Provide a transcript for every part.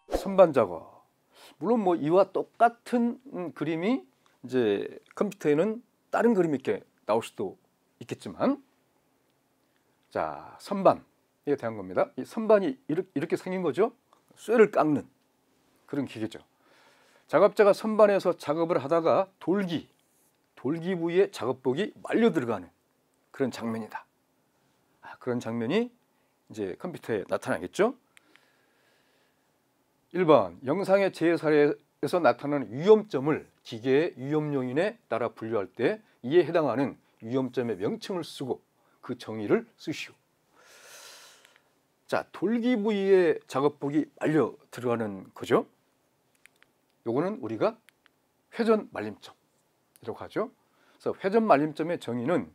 선반 작업. 물론 뭐 이와 똑같은 그림이 이제 컴퓨터에는 다른 그림이 이렇게 나올 수도 있겠지만, 자, 선반에 대한 겁니다. 이 선반이 이렇게 생긴 거죠. 쇠를 깎는 그런 기계죠. 작업자가 선반에서 작업을 하다가 돌기 부위에 작업복이 말려 들어가는 그런 장면이다. 그런 장면이 이제 컴퓨터에 나타나겠죠. 1번, 영상의 제사례에서 나타나는 위험점을 기계의 위험 요인에 따라 분류할 때 이에 해당하는 위험점의 명칭을 쓰고 그 정의를 쓰시오. 자, 돌기 부위에 작업복이 말려 들어가는 거죠. 요거는 우리가 회전 말림점이라고 하죠. 그래서 회전 말림점의 정의는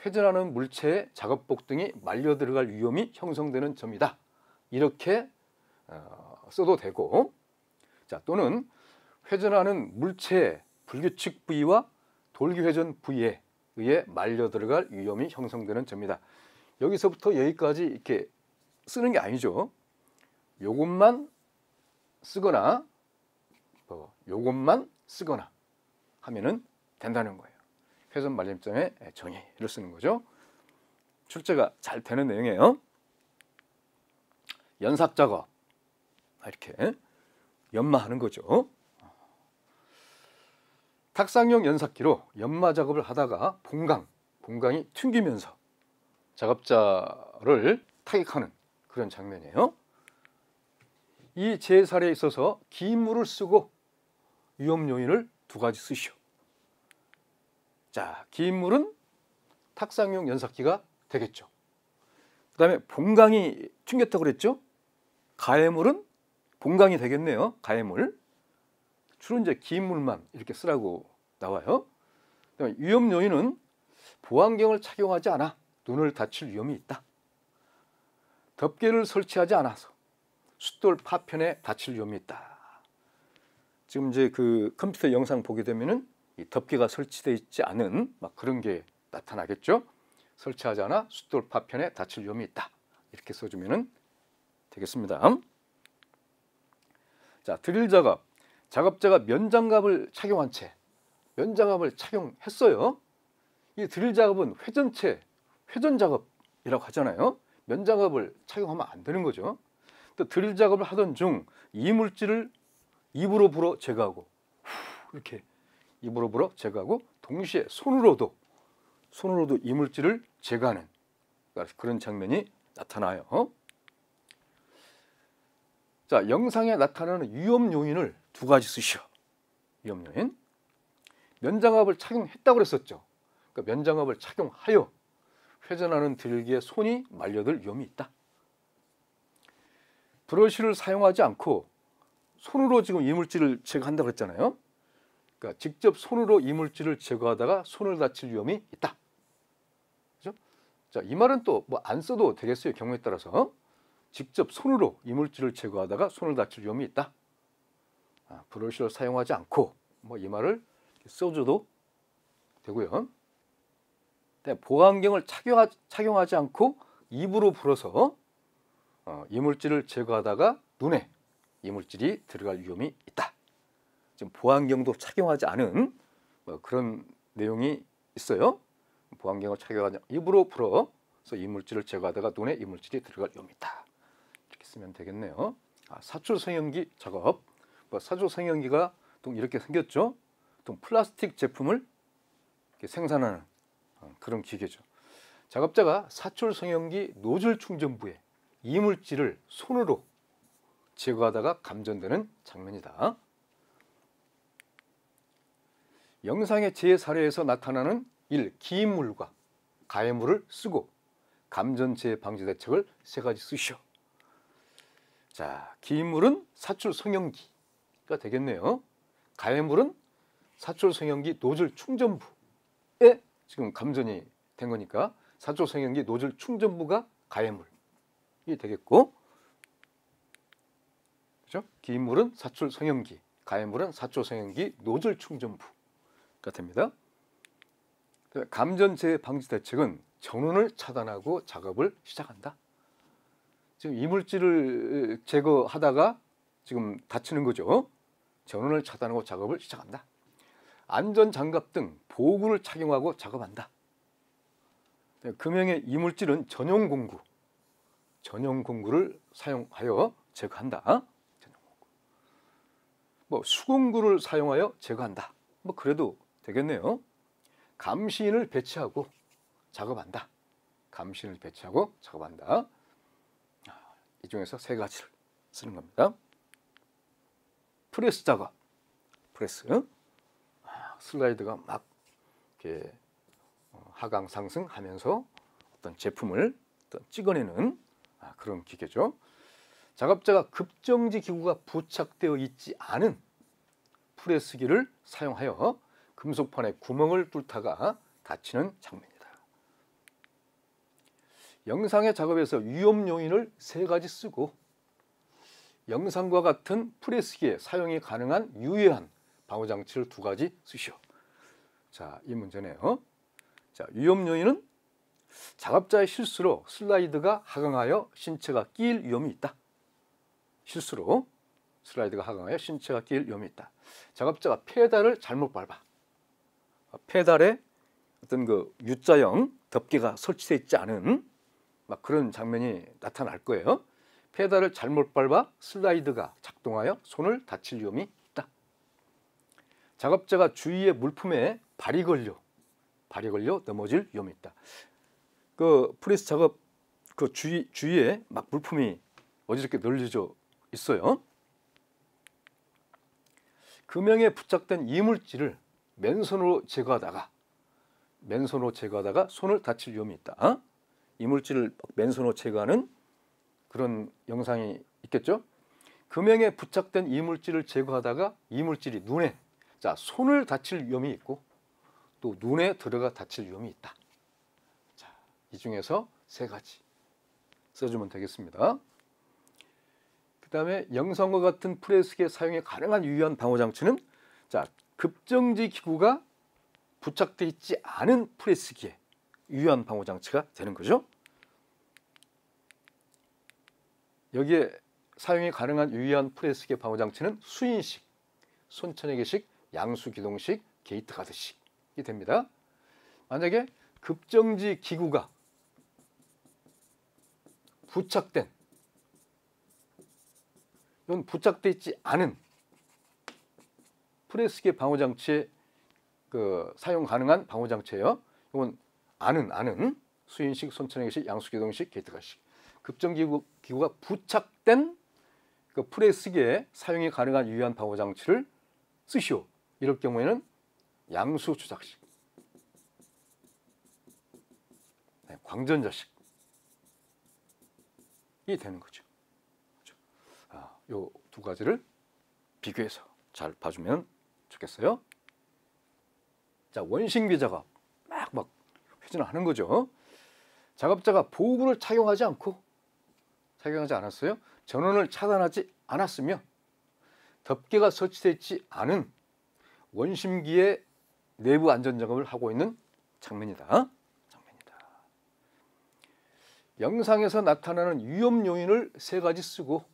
회전하는 물체에 작업복 등이 말려 들어갈 위험이 형성되는 점이다. 이렇게 써도 되고, 자, 또는 회전하는 물체의 불규칙 부위와 돌기 회전 부위에 의해 말려 들어갈 위험이 형성되는 점이다. 여기서부터 여기까지 이렇게 쓰는 게 아니죠. 요것만 쓰거나 요것만 쓰거나 하면은 된다는 거예요. 회전 말림점의 정의를 쓰는 거죠. 출제가 잘 되는 내용이에요. 연삭 작업, 이렇게 연마하는 거죠. 탁상용 연삭기로 연마 작업을 하다가 봉강이 튕기면서 작업자를 타격하는 그런 장면이에요. 이 제사례에 있어서 기물을 쓰고 위험 요인을 두 가지 쓰시오. 자, 기물은 탁상용 연삭기가 되겠죠. 그 다음에 봉강이 튕겼다고 그랬죠. 가해물은 봉강이 되겠네요. 가해물. 주로 이제 기물만 이렇게 쓰라고 나와요. 그다음에 위험 요인은 보안경을 착용하지 않아 눈을 다칠 위험이 있다. 덮개를 설치하지 않아서 숫돌 파편에 다칠 위험이 있다. 지금 이제 그 컴퓨터 영상 보게 되면은 이 덮개가 설치되어 있지 않은 막 그런 게 나타나겠죠. 설치하지 않아 숫돌 파편에 다칠 위험이 있다. 이렇게 써주면은 되겠습니다. 자, 드릴 작업. 작업자가 면장갑을 착용한 채 면장갑을 착용했어요. 이 드릴 작업은 회전 작업이라고 하잖아요. 면장갑을 착용하면 안 되는 거죠. 또 드릴 작업을 하던 중 이물질을 입으로 불어 제거하고 이렇게 입으로 불어 제거하고 동시에 손으로도 이물질을 제거하는 그런 장면이 나타나요. 자, 영상에 나타나는 위험 요인을 두 가지 쓰시오. 위험 요인. 면장갑을 착용했다고 그랬었죠. 그러니까 면장갑을 착용하여 회전하는 드릴기에 손이 말려들 위험이 있다. 브러쉬를 사용하지 않고 손으로 지금 이물질을 제거한다고 그랬잖아요. 그러니까 직접 손으로 이물질을 제거하다가 손을 다칠 위험이 있다. 그죠? 자, 이 말은 또 뭐 안 써도 되겠어요. 경우에 따라서. 직접 손으로 이물질을 제거하다가 손을 다칠 위험이 있다. 브러쉬를 사용하지 않고 뭐 이 말을 써줘도 되고요. 보안경을 착용하지 않고 입으로 불어서 이물질을 제거하다가 눈에 이물질이 들어갈 위험이 있다. 지금 보안경도 착용하지 않은 뭐 그런 내용이 있어요. 보안경을 착용하지 입으로 불어서 이물질을 제거하다가 눈에 이물질이 들어갈 위험이 있다. 이렇게 쓰면 되겠네요. 사출 성형기 작업. 사출 성형기가 이렇게 생겼죠. 플라스틱 제품을 이렇게 생산하는 그런 기계죠. 작업자가 사출 성형기 노즐 충전부에 이물질을 손으로 제거하다가 감전되는 장면이다. 영상의 제사례에서 나타나는 1. 기인물과 가해물을 쓰고 감전 재해 방지 대책을 세 가지 쓰시오. 자, 기인물은 사출 성형기가 되겠네요. 가해물은 사출 성형기 노즐 충전부에 지금 감전이 된 거니까 사출 성형기 노즐 충전부가 가해물이 되겠고, 그죠? 기인물은 사출 성형기, 가해물은 사출 성형기 노즐 충전부가 됩니다. 감전 재해 방지 대책은 전원을 차단하고 작업을 시작한다. 지금 이물질을 제거하다가 지금 다치는 거죠. 전원을 차단하고 작업을 시작한다. 안전장갑 등 보호구를 착용하고 작업한다. 금형의 이물질은 전용 공구를 사용하여 제거한다. 전용 공구. 뭐 수공구를 사용하여 제거한다. 뭐 그래도 되겠네요. 감시인을 배치하고 작업한다. 감시인을 배치하고 작업한다. 이 중에서 세 가지를 쓰는 겁니다. 프레스 작업. 프레스. 슬라이드가 막 이렇게 하강 상승하면서 어떤 제품을 찍어내는 그런 기계죠. 작업자가 급정지 기구가 부착되어 있지 않은 프레스기를 사용하여 금속판에 구멍을 뚫다가 다치는 장면이다. 영상의 작업에서 위험 요인을 세 가지 쓰고 영상과 같은 프레스기에 사용이 가능한 유효한 방호장치를 두 가지 쓰시오. 자, 이 문제네요. 자, 위험 요인은 작업자의 실수로 슬라이드가 하강하여 신체가 끼일 위험이 있다. 실수로 슬라이드가 하강하여 신체가 끼일 위험이 있다. 작업자가 페달을 잘못 밟아. 페달에 어떤 그 U자형 덮개가 설치되어 있지 않은 막 그런 장면이 나타날 거예요. 페달을 잘못 밟아 슬라이드가 작동하여 손을 다칠 위험이 있다. 작업자가 주위의 물품에 발이 걸려 넘어질 위험이 있다. 그 프레스 작업 그 주위에 막 물품이 어지럽게 널려져 있어요. 금형에 부착된 이물질을 맨손으로 제거하다가 손을 다칠 위험이 있다. 이물질을 맨손으로 제거하는 그런 영상이 있겠죠. 금형에 부착된 이물질을 제거하다가 이물질이 손을 다칠 위험이 있고 또 눈에 들어가 다칠 위험이 있다. 자, 이 중에서 세 가지 써주면 되겠습니다. 그 다음에 영상과 같은 프레스기에 사용이 가능한 유효한 방호장치는 급정지 기구가 부착되어 있지 않은 프레스기에 유효한 방호장치가 되는 거죠. 여기에 사용이 가능한 유효한 프레스기의 방호장치는 수인식, 손천에게식, 양수기동식, 게이트 가드식이 됩니다. 만약에 급정지 기구가 부착되어 있지 않은 프레스기의 방호장치에 사용 가능한 방호장치예요. 이건 아는 수인식, 손천에게식, 양수기동식, 게이트 가드식. 급정지 기구가 부착된 그 프레스기에 사용이 가능한 유효한 방호장치를 쓰시오. 이럴 경우에는 양수 조작식, 광전자식이 되는 거죠. 요 두 가지를 비교해서 잘 봐주면 좋겠어요. 자, 원심기 작업 막 회전을 하는 거죠. 작업자가 보호구를 착용하지 않았어요. 전원을 차단하지 않았으며 덮개가 설치되어 있지 않은 원심기의 내부 안전작업을 하고 있는 장면이다. 영상에서 나타나는 위험 요인을 세 가지 쓰고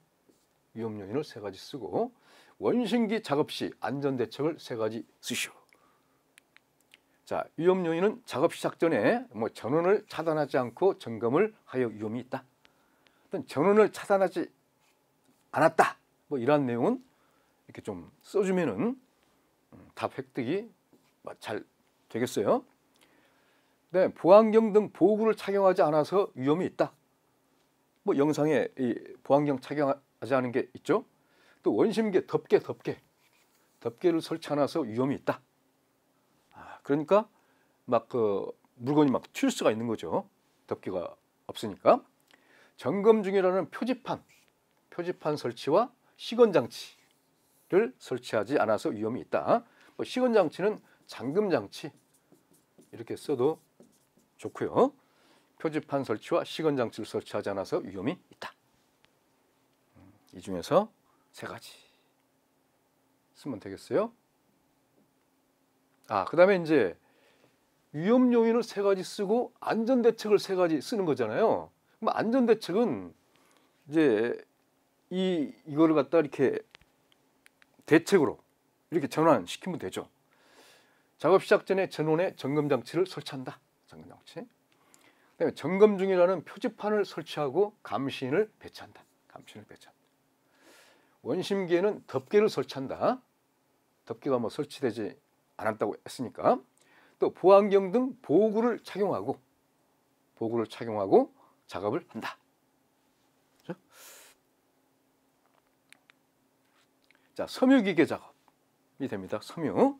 원심기 작업 시 안전 대책을 세 가지 쓰시오. 자, 위험 요인은 작업 시작 전에 전원을 차단하지 않고 점검을 하여 위험이 있다. 전원을 차단하지 않았다. 이러한 내용은 이렇게 좀 써주면은 답 획득이 잘 되겠어요. 네, 보안경 등 보호구를 착용하지 않아서 위험이 있다. 영상에 이 보안경 착용하지 않은 게 있죠. 또 원심기에 덮개를 설치 않아서 위험이 있다. 그러니까 물건이 튈 수가 있는 거죠. 덮개가 없으니까. 점검 중이라는 표지판 설치와 시건장치를 설치하지 않아서 위험이 있다. 시건장치는 잠금장치 이렇게 써도 좋고요. 표지판 설치와 시건장치를 설치하지 않아서 위험이 있다. 이 중에서 세 가지 쓰면 되겠어요. 그 다음에 이제 위험 요인을 세 가지 쓰고 안전 대책을 세 가지 쓰는 거잖아요. 그럼 안전 대책은 이제 이거를 갖다 이렇게 대책으로 이렇게 전환시키면 되죠. 작업 시작 전에 전원에 점검 장치를 설치한다. 점검 장치. 그다음에 점검 중이라는 표지판을 설치하고 감시인을 배치한다. 감시인을 배치한다. 원심기에는 덮개를 설치한다. 덮개가 뭐 설치되지 않았다고 했으니까. 또 보안경 등 보호구를 착용하고 작업을 한다. 그렇죠? 자, 섬유기계 작업이 됩니다. 섬유.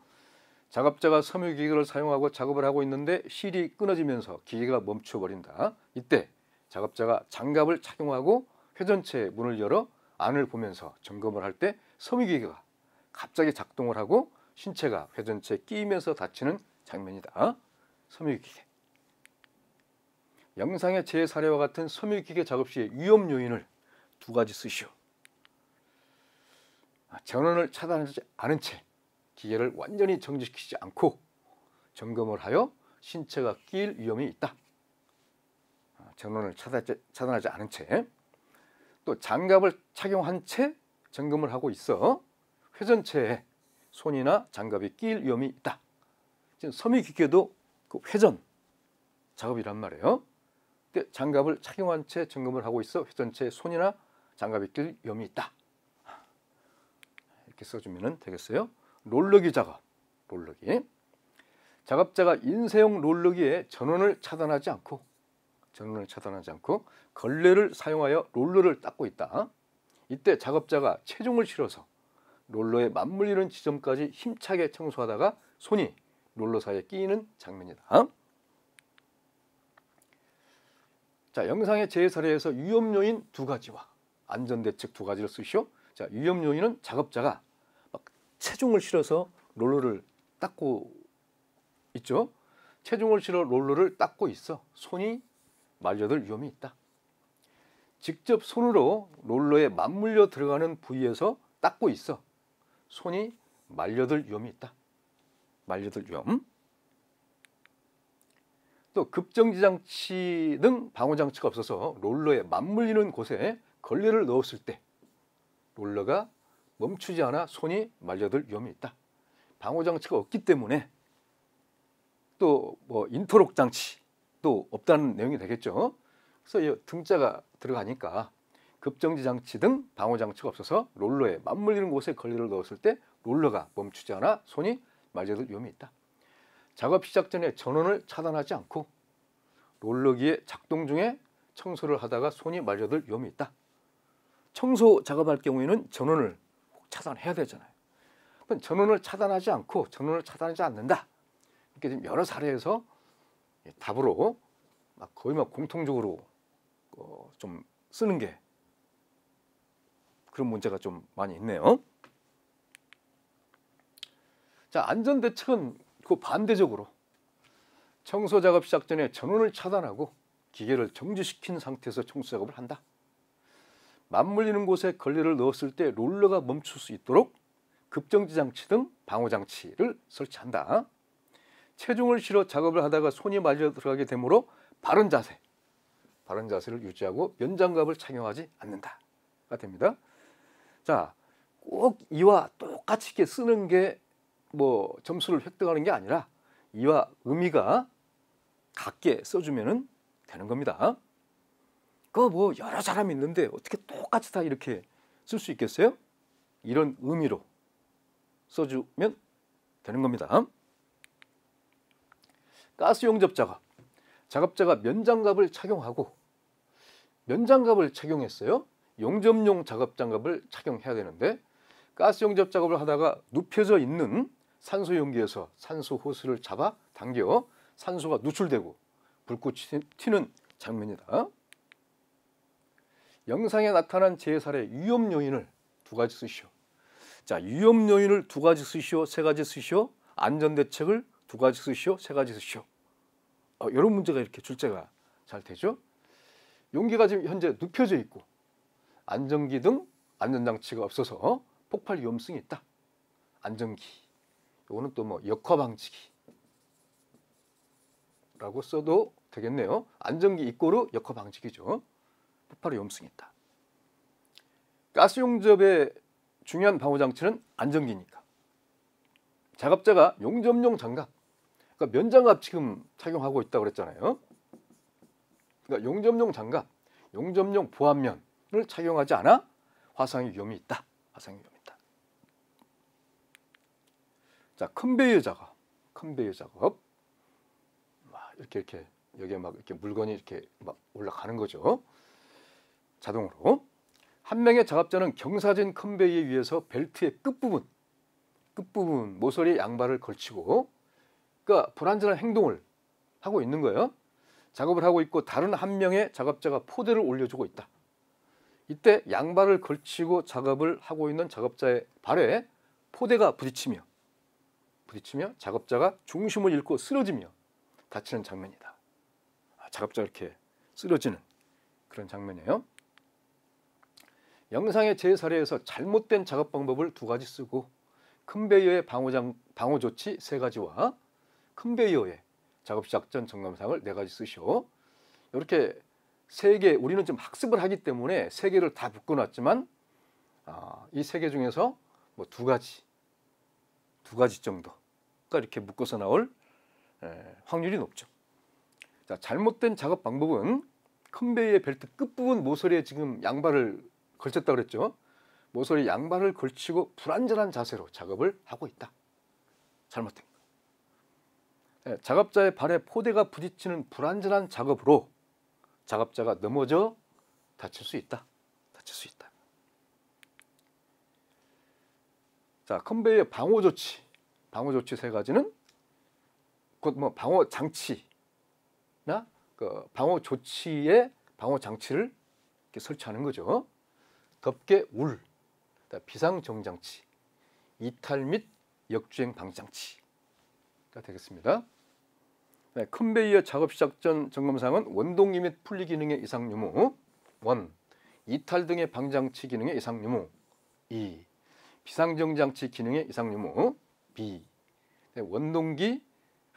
작업자가 섬유기계를 사용하고 작업을 하고 있는데 실이 끊어지면서 기계가 멈춰버린다. 이때 작업자가 장갑을 착용하고 회전체의 문을 열어 안을 보면서 점검을 할 때 섬유기계가 갑자기 작동을 하고 신체가 회전체에 끼이면서 다치는 장면이다. 섬유기계. 영상의 제 사례와 같은 섬유기계 작업 시의 위험 요인을 두 가지 쓰시오. 전원을 차단하지 않은 채 기계를 완전히 정지시키지 않고 점검을 하여 신체가 끼일 위험이 있다. 전원을 차단하지 않은 채. 또 장갑을 착용한 채 점검을 하고 있어 회전체에 손이나 장갑이 끼일 위험이 있다. 지금 섬유기계도 그 회전 작업이란 말이에요. 근데 장갑을 착용한 채 점검을 하고 있어 회전체에 손이나 장갑이 끼일 위험이 있다. 이렇게 써주면 되겠어요. 롤러기 작업. 롤러기. 작업자가 인쇄용 롤러기에 전원을 차단하지 않고 걸레를 사용하여 롤러를 닦고 있다. 이때 작업자가 체중을 실어서 롤러에 맞물리는 지점까지 힘차게 청소하다가 손이 롤러 사이에 끼이는 장면이다. 자, 영상의 제 사례에서 위험 요인 두 가지와 안전 대책 두 가지를 쓰시오. 자, 위험 요인은 작업자가 막 체중을 실어서 롤러를 닦고 있죠. 체중을 실어 롤러를 닦고 있어 손이 말려들 위험이 있다. 직접 손으로 롤러에 맞물려 들어가는 부위에서 닦고 있어 손이 말려들 위험이 있다. 말려들 위험. 또 급정지 장치 등 방호 장치가 없어서 롤러에 맞물리는 곳에 걸레를 넣었을 때 롤러가 멈추지 않아 손이 말려들 위험이 있다. 방호 장치가 없기 때문에 또 뭐 인터록 장치도 없다는 내용이 되겠죠. 그래서 이 등자가 들어가니까 급정지 장치 등 방호 장치가 없어서 롤러에 맞물리는 곳에 걸레를 넣었을 때 롤러가 멈추지 않아 손이 말려들 위험이 있다. 작업 시작 전에 전원을 차단하지 않고 롤러기의 작동 중에 청소를 하다가 손이 말려들 위험이 있다. 청소 작업할 경우에는 전원을 꼭 차단해야 되잖아요. 전원을 차단하지 않고 전원을 차단하지 않는다. 이렇게 지금 여러 사례에서 답으로 거의 공통적으로 좀 쓰는 게 그런 문제가 좀 많이 있네요. 자, 안전 대책은 그 반대적으로 청소 작업 시작 전에 전원을 차단하고 기계를 정지시킨 상태에서 청소 작업을 한다. 맞물리는 곳에 걸레를 넣었을 때 롤러가 멈출 수 있도록 급정지 장치 등 방호 장치를 설치한다. 체중을 실어 작업을 하다가 손이 말려 들어가게 되므로 바른 자세를 유지하고 면장갑을 착용하지 않는다가 됩니다. 자, 꼭 이와 똑같이 이렇게 쓰는 게 뭐 점수를 획득하는 게 아니라 이와 의미가 같게 써주면 되는 겁니다. 그 뭐 여러 사람이 있는데 어떻게 똑같이 다 이렇게 쓸 수 있겠어요? 이런 의미로 써주면 되는 겁니다. 가스 용접 작업. 작업자가 면장갑을 착용했어요. 용접용 작업 장갑을 착용해야 되는데 가스 용접 작업을 하다가 눕혀져 있는 산소 용기에서 산소 호스를 잡아 당겨 산소가 누출되고 불꽃이 튀는 장면이다. 영상에 나타난 제 사례 위험 요인을 두 가지 쓰시오. 자, 위험 요인을 두 가지 쓰시오, 세 가지 쓰시오. 안전 대책을 두 가지 쓰시오, 세 가지 쓰시오. 이런 문제가 이렇게 출제가 잘 되죠. 용기가 지금 현재 눕혀져 있고 안전기 등 안전장치가 없어서 폭발 위험성이 있다. 안전기. 이거는 또 뭐 역화 방지기라고 써도 되겠네요. 안전기 이꼬르 역화 방지기죠. 폭발 위험성이 있다. 가스 용접의 중요한 방호 장치는 안전기니까. 작업자가 용접용 장갑, 그러니까 면장갑 지금 착용하고 있다고 그랬잖아요. 그러니까 용접용 장갑, 용접용 보안면을 착용하지 않아 화상의 위험이 있다. 화상의 위험이 있다. 자, 컨베이어 작업, 컨베이어 작업. 이렇게 여기에 막 이렇게 물건이 이렇게 막 올라가는 거죠. 자동으로. 한 명의 작업자는 경사진 컨베이어 위에서 벨트의 끝부분 모서리 양발을 걸치고, 그러니까 불안전한 행동을 하고 있는 거예요. 작업을 하고 있고 다른 한 명의 작업자가 포대를 올려주고 있다. 이때 양발을 걸치고 작업을 하고 있는 작업자의 발에 포대가 부딪히며 작업자가 중심을 잃고 쓰러지며 다치는 장면이다. 작업자가 이렇게 쓰러지는 그런 장면이에요. 영상의 제 사례에서 잘못된 작업 방법을 2가지 쓰고 컨베이어의 방호 조치 3가지와 컨베이어의 작업 시작 전 점검사항을 4가지 쓰시오. 이렇게 3개, 우리는 좀 학습을 하기 때문에 3개를 다 묶어놨지만 이 3개 중에서 뭐 2가지 정도가 이렇게 묶어서 나올 확률이 높죠. 자, 잘못된 작업 방법은 컨베이어 벨트 끝부분 모서리에 지금 양발을 걸쳤다 그랬죠. 모서리 양발을 걸치고 불안전한 자세로 작업을 하고 있다. 잘못된 거. 작업자의 발에 포대가 부딪히는 불안전한 작업으로 작업자가 넘어져 다칠 수 있다. 자, 컨베이어 방호 조치 3가지는 곧 뭐 방호 장치나 그 방호 조치에 방호 장치를 이렇게 설치하는 거죠. 덮개 울, 비상 정장치, 이탈 및 역주행 방지 장치가 되겠습니다. 네, 컨베이어 작업 시작 전 점검사항은 원동기 및 분리 기능의 이상 유무, 1. 이탈 등의 방장치 기능의 이상 유무, 2. 비상정장치 기능의 이상 유무, 2. 네, 원동기,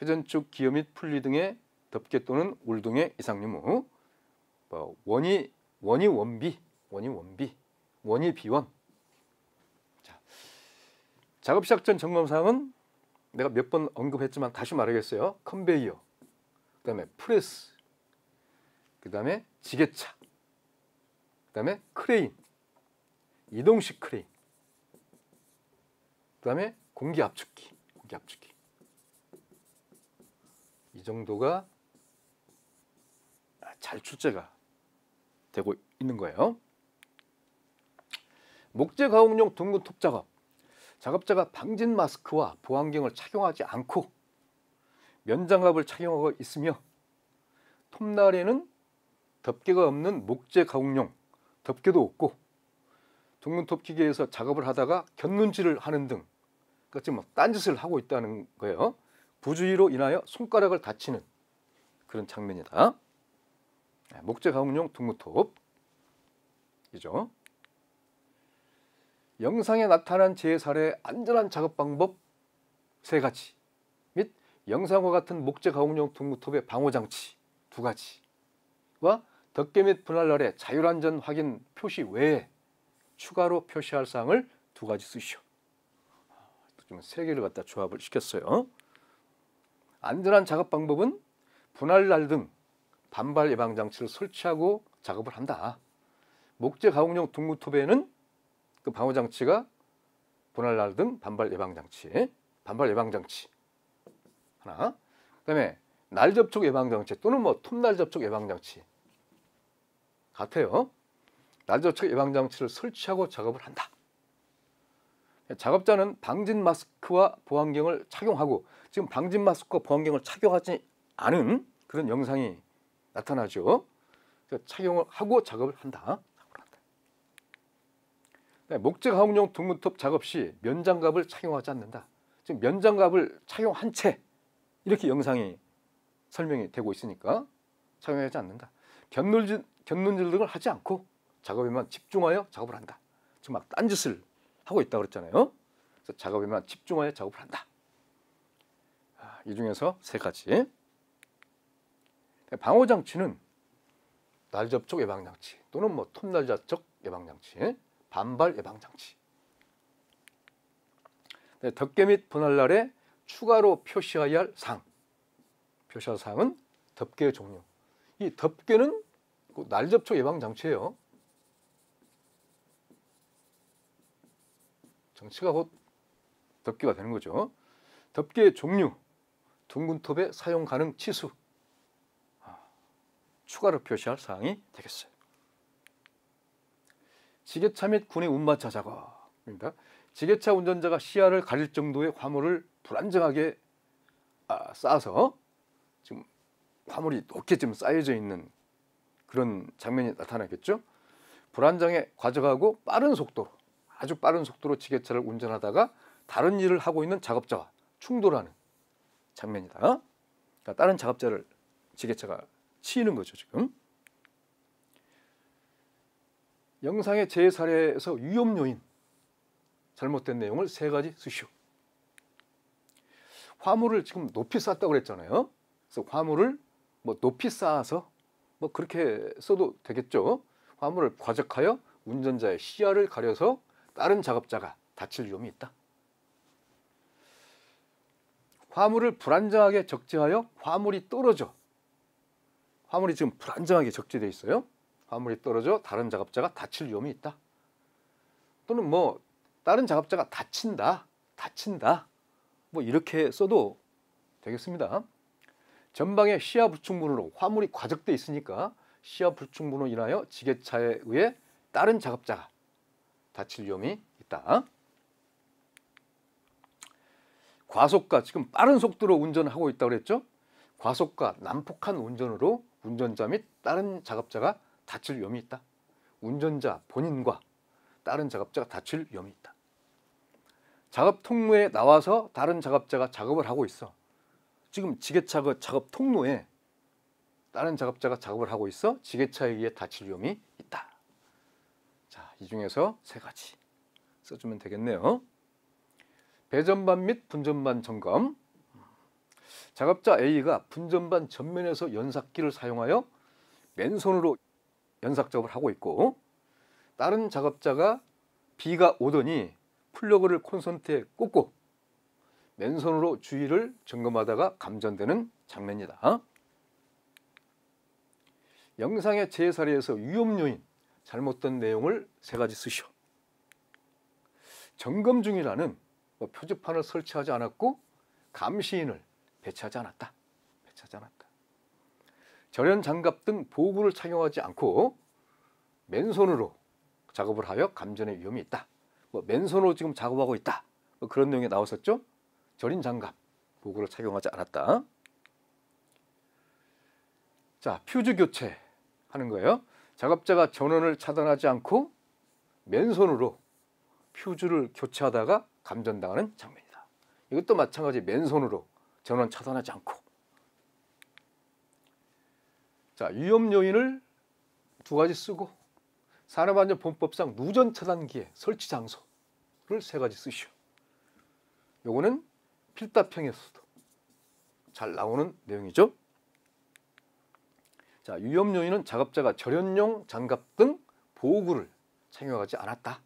회전축 기어 및 분리 등의 덮개 또는 울 등의 이상 유무, 원위 원비, 원위 비원. 자, 작업 시작 전 점검사항은 내가 몇 번 언급했지만 다시 말하겠어요. 컨베이어, 그다음에 프레스, 그다음에 지게차, 그다음에 크레인, 이동식 크레인, 그다음에 공기 압축기. 이 정도가 잘 출제가 되고 있는 거예요. 목재 가공용 둥근 톱 작업. 작업자가 방진 마스크와 보안경을 착용하지 않고 면장갑을 착용하고 있으며 톱날에는 덮개가 없는 목재 가공용 덮개도 없고 둥근 톱 기계에서 작업을 하다가 곁눈질을 하는 등 지금 딴짓을 하고 있다는 거예요. 부주의로 인하여 손가락을 다치는 그런 장면이다. 목재 가공용 둥근 톱이죠. 영상에 나타난 제 사례의 안전한 작업 방법 3가지 및 영상과 같은 목재 가공용 둥근톱의 방호장치 2가지와 덮개 및 분할날의 자율안전 확인 표시 외에 추가로 표시할 사항을 2가지 쓰시오. 좀 3개를 갖다 조합을 시켰어요. 안전한 작업 방법은 분할날 등 반발 예방장치를 설치하고 작업을 한다. 목재 가공용 둥근톱에는 그 방호장치가 분할날 등 반발 예방장치 하나, 그다음에 날 접촉 예방장치 또는 뭐 톱날 접촉 예방장치 같아요. 날 접촉 예방장치를 설치하고 작업을 한다. 작업자는 방진 마스크와 보안경을 착용하고, 지금 방진 마스크와 보안경을 착용하지 않은 그런 영상이 나타나죠. 착용을 하고 작업을 한다. 목재 가공용 둥근톱 작업 시 면장갑을 착용하지 않는다. 지금 면장갑을 착용한 채 이렇게 영상이 설명이 되고 있으니까 착용하지 않는다. 곁눈질 등을 하지 않고 작업에만 집중하여 작업을 한다. 지금 막 딴짓을 하고 있다고 그랬잖아요. 그래서 작업에만 집중하여 작업을 한다. 이 중에서 3가지. 방호장치는 날 접촉 예방장치 또는 뭐 톱날 접촉 예방장치, 반발 예방장치. 네, 덮개 및 분할날에 추가로 표시해야 할 사항. 표시할 사항은 덮개의 종류. 이 덮개는 날 접촉 예방 장치예요. 장치가 곧 덮개가 되는 거죠. 덮개의 종류, 둥근 톱의 사용 가능 치수. 추가로 표시할 사항이 되겠어요. 지게차 및 군의 운마차 작업입니다. 지게차 운전자가 시야를 가릴 정도의 화물을 불안정하게 쌓아서 지금 화물이 높게 지금 쌓여져 있는 그런 장면이 나타나겠죠. 불안정에 가져가고 빠른 속도로, 아주 빠른 속도로 지게차를 운전하다가 다른 일을 하고 있는 작업자와 충돌하는 장면이다. 그러니까 다른 작업자를 지게차가 치이는 거죠, 지금. 영상의 제 사례에서 위험 요인, 잘못된 내용을 3가지 쓰시오. 화물을 지금 높이 쌓았다고 그랬잖아요. 그래서 화물을 높이 쌓아서 그렇게 써도 되겠죠. 화물을 과적하여 운전자의 시야를 가려서 다른 작업자가 다칠 위험이 있다. 화물을 불안정하게 적재하여 화물이 떨어져. 화물이 지금 불안정하게 적재되어 있어요. 화물이 떨어져 다른 작업자가 다칠 위험이 있다. 또는 다른 작업자가 다친다. 이렇게 써도 되겠습니다. 전방에 시야 불충분으로 화물이 과적돼 있으니까 시야 불충분으로 인하여 지게차에 의해 다른 작업자가 다칠 위험이 있다. 과속과, 지금 빠른 속도로 운전하고 있다고 그랬죠. 과속과 난폭한 운전으로 운전자 및 다른 작업자가 다칠 위험이 있다. 운전자 본인과 다른 작업자가 다칠 위험이 있다. 작업 통로에 나와서 다른 작업자가 작업을 하고 있어. 지금 지게차 그 작업 통로에 다른 작업자가 작업을 하고 있어. 지게차에 의해 다칠 위험이 있다. 자, 이 중에서 3가지 써주면 되겠네요. 배전반 및 분전반 점검. 작업자 A가 분전반 전면에서 연삭기를 사용하여 맨손으로 연삭 작업을 하고 있고, 다른 작업자가 B가 오더니 플러그를 콘센트에 꽂고 맨손으로 주위를 점검하다가 감전되는 장면이다. 영상의 제 사례에서 위험 요인, 잘못된 내용을 3가지 쓰시오. 점검 중이라는 표지판을 설치하지 않았고 감시인을 배치하지 않았다. 절연 장갑 등 보호구를 착용하지 않고 맨손으로 작업을 하여 감전의 위험이 있다. 맨손으로 지금 작업하고 있다. 그런 내용이 나왔었죠. 절인 장갑, 보호구를 착용하지 않았다. 자, 퓨즈 교체하는 거예요. 작업자가 전원을 차단하지 않고 맨손으로 퓨즈를 교체하다가 감전당하는 장면이다. 이것도 마찬가지 맨손으로 전원 차단하지 않고. 자, 위험 요인을 2가지 쓰고 산업안전보건법상 누전 차단기의 설치 장소를 3가지 쓰시오. 요거는 필답형에서도 잘 나오는 내용이죠. 자, 위험 요인은 작업자가 절연용 장갑 등 보호구를 착용하지 않았다.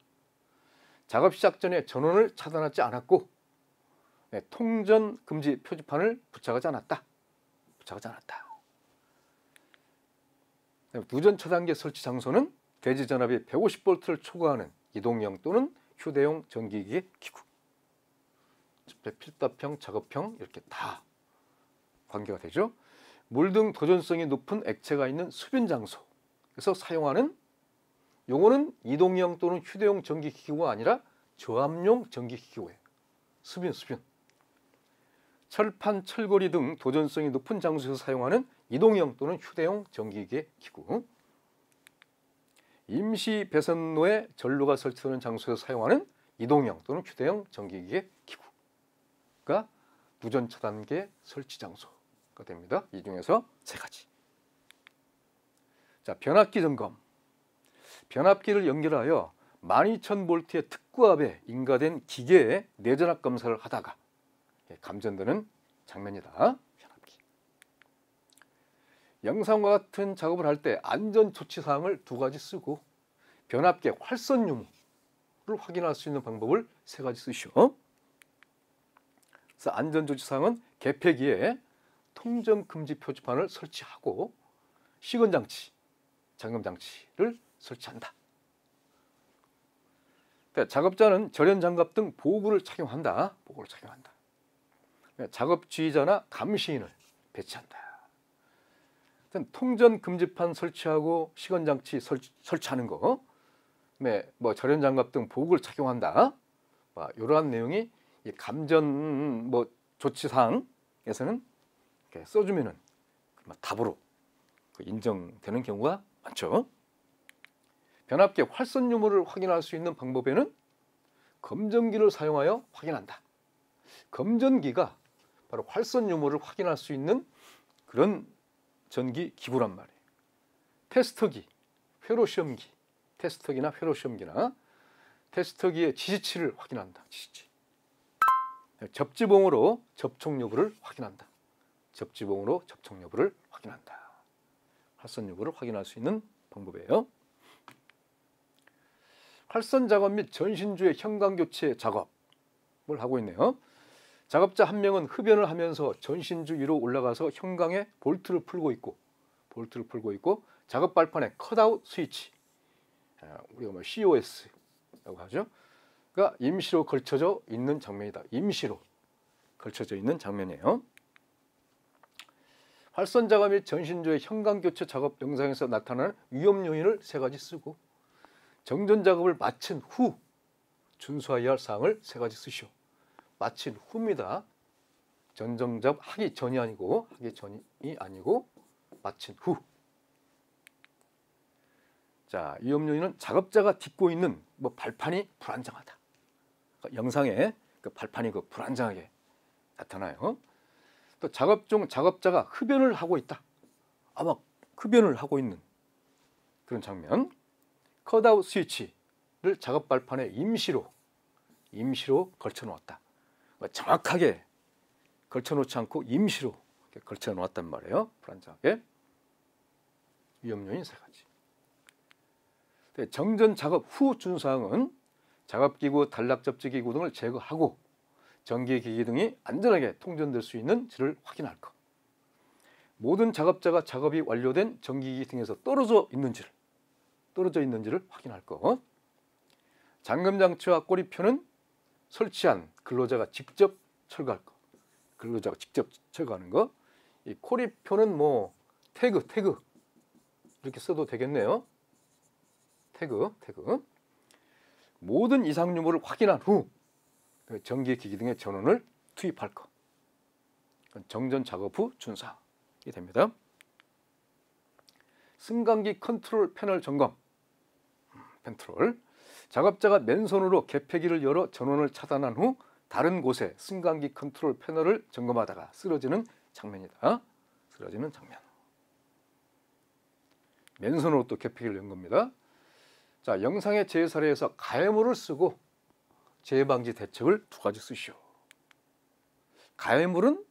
작업 시작 전에 전원을 차단하지 않았고 통전 금지 표지판을 부착하지 않았다. 누전 차단기 설치 장소는 대지 전압이 150V를 초과하는 이동형 또는 휴대용 전기기계 기구. 필답형, 작업형 이렇게 다 관계가 되죠. 물 등 도전성이 높은 액체가 있는 수변 장소에서 사용하는 요거는 이동형 또는 휴대용 전기기구가 아니라 저압용 전기기구예요. 수변. 철판, 철거리 등 도전성이 높은 장소에서 사용하는 이동형 또는 휴대용 전기기계 기구. 임시 배선로에 전로가 설치되는 장소에서 사용하는 이동형 또는 휴대용 전기기계 기구가 누전 차단계 설치 장소가 됩니다. 이 중에서 3가지. 자, 변압기 점검. 변압기를 연결하여 12,000V의 특구압에 인가된 기계의 내전압 검사를 하다가 감전되는 장면이다. 변압기. 영상과 같은 작업을 할 때 안전 조치 사항을 2가지 쓰고 변압기의 활선 유무를 확인할 수 있는 방법을 3가지 쓰시오. 그래서 안전조치사항은 개폐기에 통전금지 표지판을 설치하고 시건장치, 잠금장치를 설치한다. 그러니까 작업자는 절연장갑 등 보호구를 착용한다. 보호구를 착용한다. 그러니까 작업지휘자나 감시인을 배치한다. 통전금지판 설치하고 시건장치 설치하는 거, 뭐 절연장갑 등 보호구를 착용한다. 이러한 내용이 이 감전 조치사항에서는 이렇게 써주면은 답으로 인정되는 경우가 많죠. 변압기 활선 유무를 확인할 수 있는 방법에는 검전기를 사용하여 확인한다. 검전기가 바로 활선 유무를 확인할 수 있는 그런 전기 기구란 말이에요. 테스터기, 회로시험기, 테스터기나 회로시험기나 테스터기의 지지치를 확인한다. 지지치. 접지봉으로 접촉 여부를 확인한다. 접지봉으로 접촉 여부를 확인한다. 활선 여부를 확인할 수 있는 방법이에요. 활선 작업 및 전신주의 현관 교체 작업을 하고 있네요. 작업자 한 명은 흡연을 하면서 전신주 위로 올라가서 현관에 볼트를 풀고 있고 작업 발판에 컷아웃 스위치, 우리가 COS라고 하죠. 가 임시로 걸쳐져 있는 장면이다. 임시로 걸쳐져 있는 장면이에요. 활선 작업 및 전신주의 현관 교체 작업 영상에서 나타나는 위험 요인을 3가지 쓰고 정전 작업을 마친 후 준수해야 할 사항을 3가지 쓰시오. 마친 후입니다. 전정 작업 하기 전이 아니고 마친 후. 자, 위험 요인은 작업자가 딛고 있는 발판이 불안정하다. 영상에 그 발판이 불안정하게 나타나요. 또 작업 중 작업자가 흡연을 하고 있다. 아마 흡연을 하고 있는 그런 장면. 컷아웃 스위치를 작업 발판에 임시로 걸쳐 놓았다. 정확하게 걸쳐 놓지 않고 임시로 걸쳐 놓았단 말이에요. 불안정하게. 위험 요인 3가지. 정전 작업 후 준수사항은 작업기구, 단락접지기구 등을 제거하고 전기기기 등이 안전하게 통전될 수 있는지를 확인할 것. 모든 작업자가 작업이 완료된 전기기기 등에서 떨어져 있는지를 확인할 것. 잠금장치와 꼬리표는 설치한 근로자가 직접 철거할 것. 근로자가 직접 철거하는 것. 이 꼬리표는 태그 이렇게 써도 되겠네요. 태그. 모든 이상 유무를 확인한 후 전기기기 등의 전원을 투입할 것. 정전 작업 후 준수사항이 됩니다. 승강기 컨트롤 패널 점검. 컨트롤. 작업자가 맨손으로 개폐기를 열어 전원을 차단한 후 다른 곳에 승강기 컨트롤 패널을 점검하다가 쓰러지는 장면이다. 쓰러지는 장면. 맨손으로 또 개폐기를 연 겁니다. 자, 영상의 재해 사례에서 가해물을 쓰고 재해 방지 대책을 2가지 쓰시오. 가해물은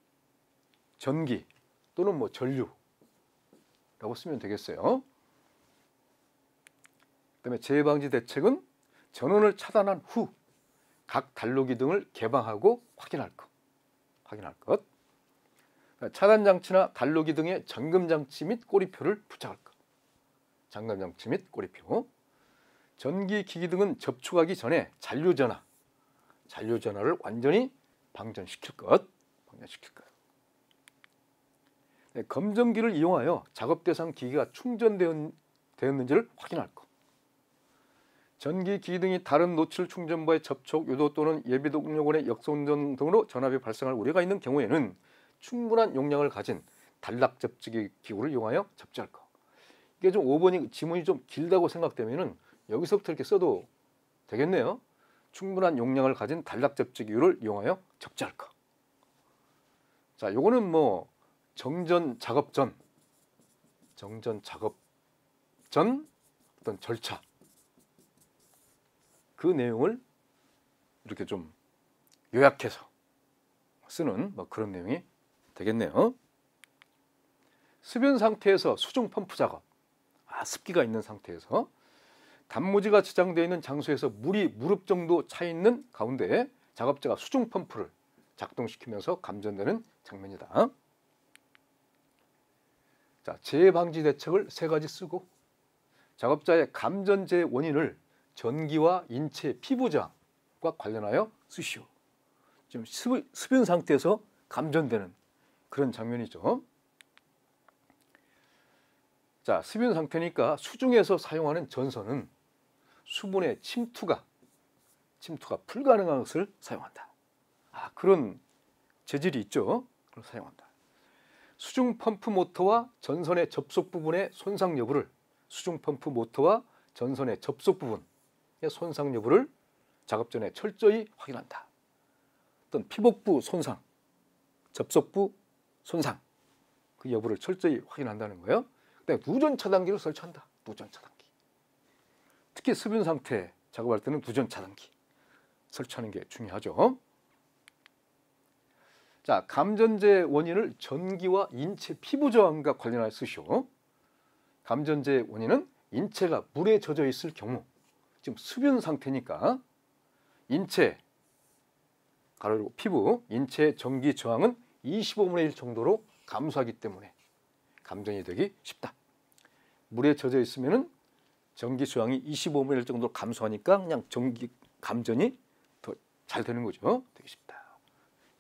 전기 또는 전류라고 쓰면 되겠어요. 그다음에 재해 방지 대책은 전원을 차단한 후 각 단로기 등을 개방하고 확인할 것. 차단 장치나 단로기 등의 잠금 장치 및 꼬리표를 부착할 것. 잠금 장치 및 꼬리표. 전기 기기 등은 접촉하기 전에 잔류전화를 완전히 방전시킬 것. 검전기를 이용하여 작업 대상 기기가 충전되었는지를 확인할 것. 전기 기기 등이 다른 노출 충전부의 접촉, 유도 또는 예비 동력원의 역손전 등으로 전압이 발생할 우려가 있는 경우에는 충분한 용량을 가진 단락 접지기 기구를 이용하여 접지할 것. 이게 좀 5번이 지문이 좀 길다고 생각되면은 여기서부터 이렇게 써도 되겠네요. 충분한 용량을 가진 단락 접지기구를 이용하여 접지할 것. 자, 요거는 정전 작업 전 어떤 절차, 그 내용을 이렇게 좀 요약해서 쓰는 그런 내용이 되겠네요. 습연 상태에서 수중 펌프 작업. 습기가 있는 상태에서 단무지가 지장되어 있는 장소에서 물이 무릎 정도 차 있는 가운데 작업자가 수중 펌프를 작동시키면서 감전되는 장면이다. 자, 재해 방지 대책을 세 가지 쓰고 작업자의 감전재해 원인을 전기와 인체 피부 저항과 관련하여 쓰시오. 지금 습연 상태에서 감전되는 그런 장면이죠. 자, 습연 상태니까 수중에서 사용하는 전선은 수분의 침투가 불가능한 것을 사용한다. 그런 재질이 있죠. 그걸 사용한다. 수중 펌프 모터와 전선의 접속 부분의 손상 여부를 작업 전에 철저히 확인한다. 어떤 피복부 손상, 접속부 손상 그 여부를 철저히 확인한다는 거예요. 그다음에 누전 차단기를 설치한다. 누전 차단기. 특히 습연 상태 작업할 때는 누전 차단기 설치하는 게 중요하죠. 자, 감전재해 원인을 전기와 인체 피부 저항과 관련하여 쓰시오. 감전재해 원인은 인체가 물에 젖어 있을 경우, 지금 습연 상태니까 인체 가로고 피부, 인체의 전기 저항은 25분의 1 정도로 감소하기 때문에 감전이 되기 쉽다. 물에 젖어 있으면은 전기 저항이 25분의 1 정도로 감소하니까 그냥 전기 감전이 더 잘 되는 거죠. 되기 쉽다.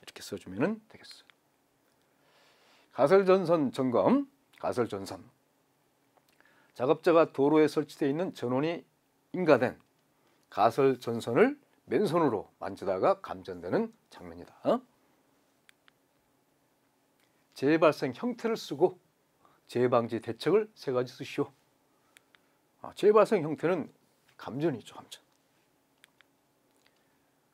이렇게 써주면 되겠어요. 가설전선 점검. 가설전선. 작업자가 도로에 설치되어 있는 전원이 인가된 가설전선을 맨손으로 만지다가 감전되는 장면이다. 재해 발생 형태를 쓰고 재해 방지 대책을 세 가지 쓰시오. 재해 발생 형태는 감전이죠. 감전.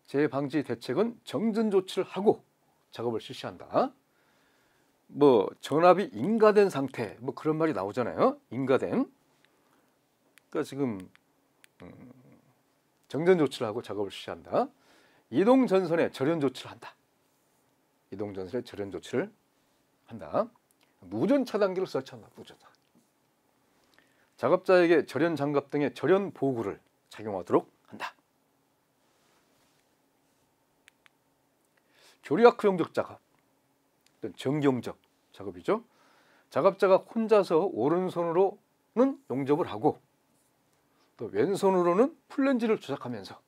재해 방지 대책은 정전 조치를 하고 작업을 실시한다. 전압이 인가된 상태, 그런 말이 나오잖아요. 인가된. 그러니까 지금 정전 조치를 하고 작업을 실시한다. 이동 전선에 절연 조치를 한다. 이동 전선에 절연 조치를 한다. 누전 차단기를 설치한다. 누전 차단기. 작업자에게 절연 장갑 등의 절연 보호구를 착용하도록 한다. 교리아크 용접 작업, 전기 용접 작업이죠. 작업자가 혼자서 오른손으로는 용접을 하고 또 왼손으로는 플랜지를 조작하면서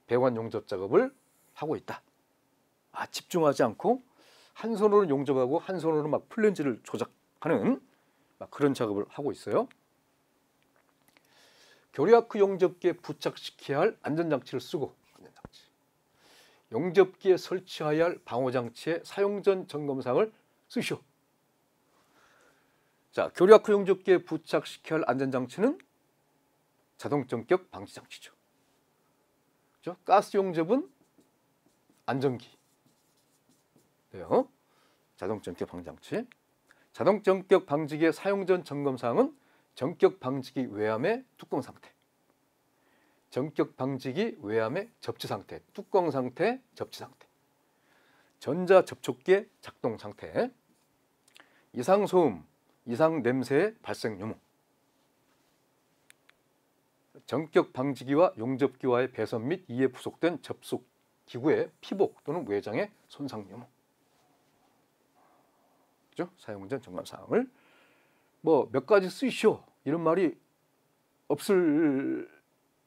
배관 용접 작업을 하고 있다. 집중하지 않고 한 손으로 용접하고 한 손으로 막 플랜지를 조작하는 그런 작업을 하고 있어요. 교리아크 용접기에 부착시켜야 할 안전장치를 쓰고 용접기에 설치해야 할 방호장치의 사용 전 점검사항을 쓰시오. 자, 교리아크 용접기에 부착시켜야 할 안전장치는 자동 전격 방지 장치죠. 그렇죠? 가스 용접은 안전기. 네요. 자동 전격 방지 장치. 자동 전격 방지기의 사용 전 점검 사항은 전격 방지기 외암의 뚜껑 상태. 전격 방지기 외암의 접지 상태, 뚜껑 상태, 접지 상태. 전자 접촉기의 작동 상태. 이상 소음, 이상 냄새의 발생 유무. 전격 방지기와 용접기와의 배선 및 이에 부속된 접속 기구의 피복 또는 외장의 손상 유무. 그죠? 사용 전 점검 사항을 몇 가지 쓰시오. 이런 말이 없을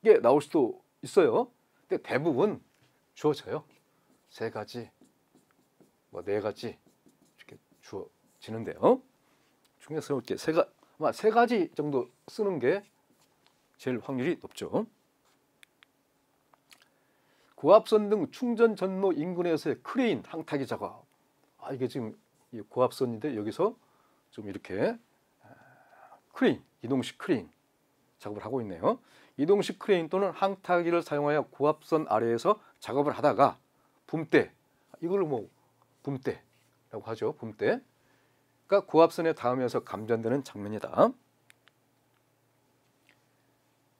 게 나올 수도 있어요. 근데 대부분 주어져요. 세 가지, 네 가지 이렇게 주어지는데요. 중에서 이렇게 세 가지 정도 쓰는 게 제일 확률이 높죠. 고압선 등 충전 전로 인근에서의 크레인 항타기 작업. 이게 지금 고압선인데 여기서 좀 이렇게 크레인, 이동식 크레인 작업을 하고 있네요. 이동식 크레인 또는 항타기를 사용하여 고압선 아래에서 작업을 하다가 붐대, 이걸 붐대라고 하죠. 붐대가 고압선에 닿으면서 감전되는 장면이다.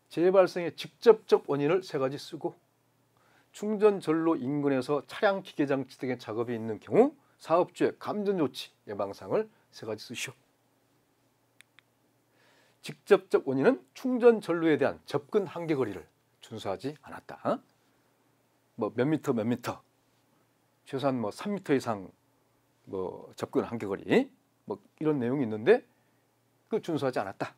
재해 발생의 직접적 원인을 세 가지 쓰고 충전 전로 인근에서 차량 기계 장치 등의 작업이 있는 경우 사업주의 감전 조치 예방사항을 세 가지 쓰시오. 직접적 원인은 충전 전로에 대한 접근 한계 거리를 준수하지 않았다. 몇 미터 최소한 뭐 3m 이상 뭐 접근 한계거리 뭐 이런 내용이 있는데 그 준수하지 않았다.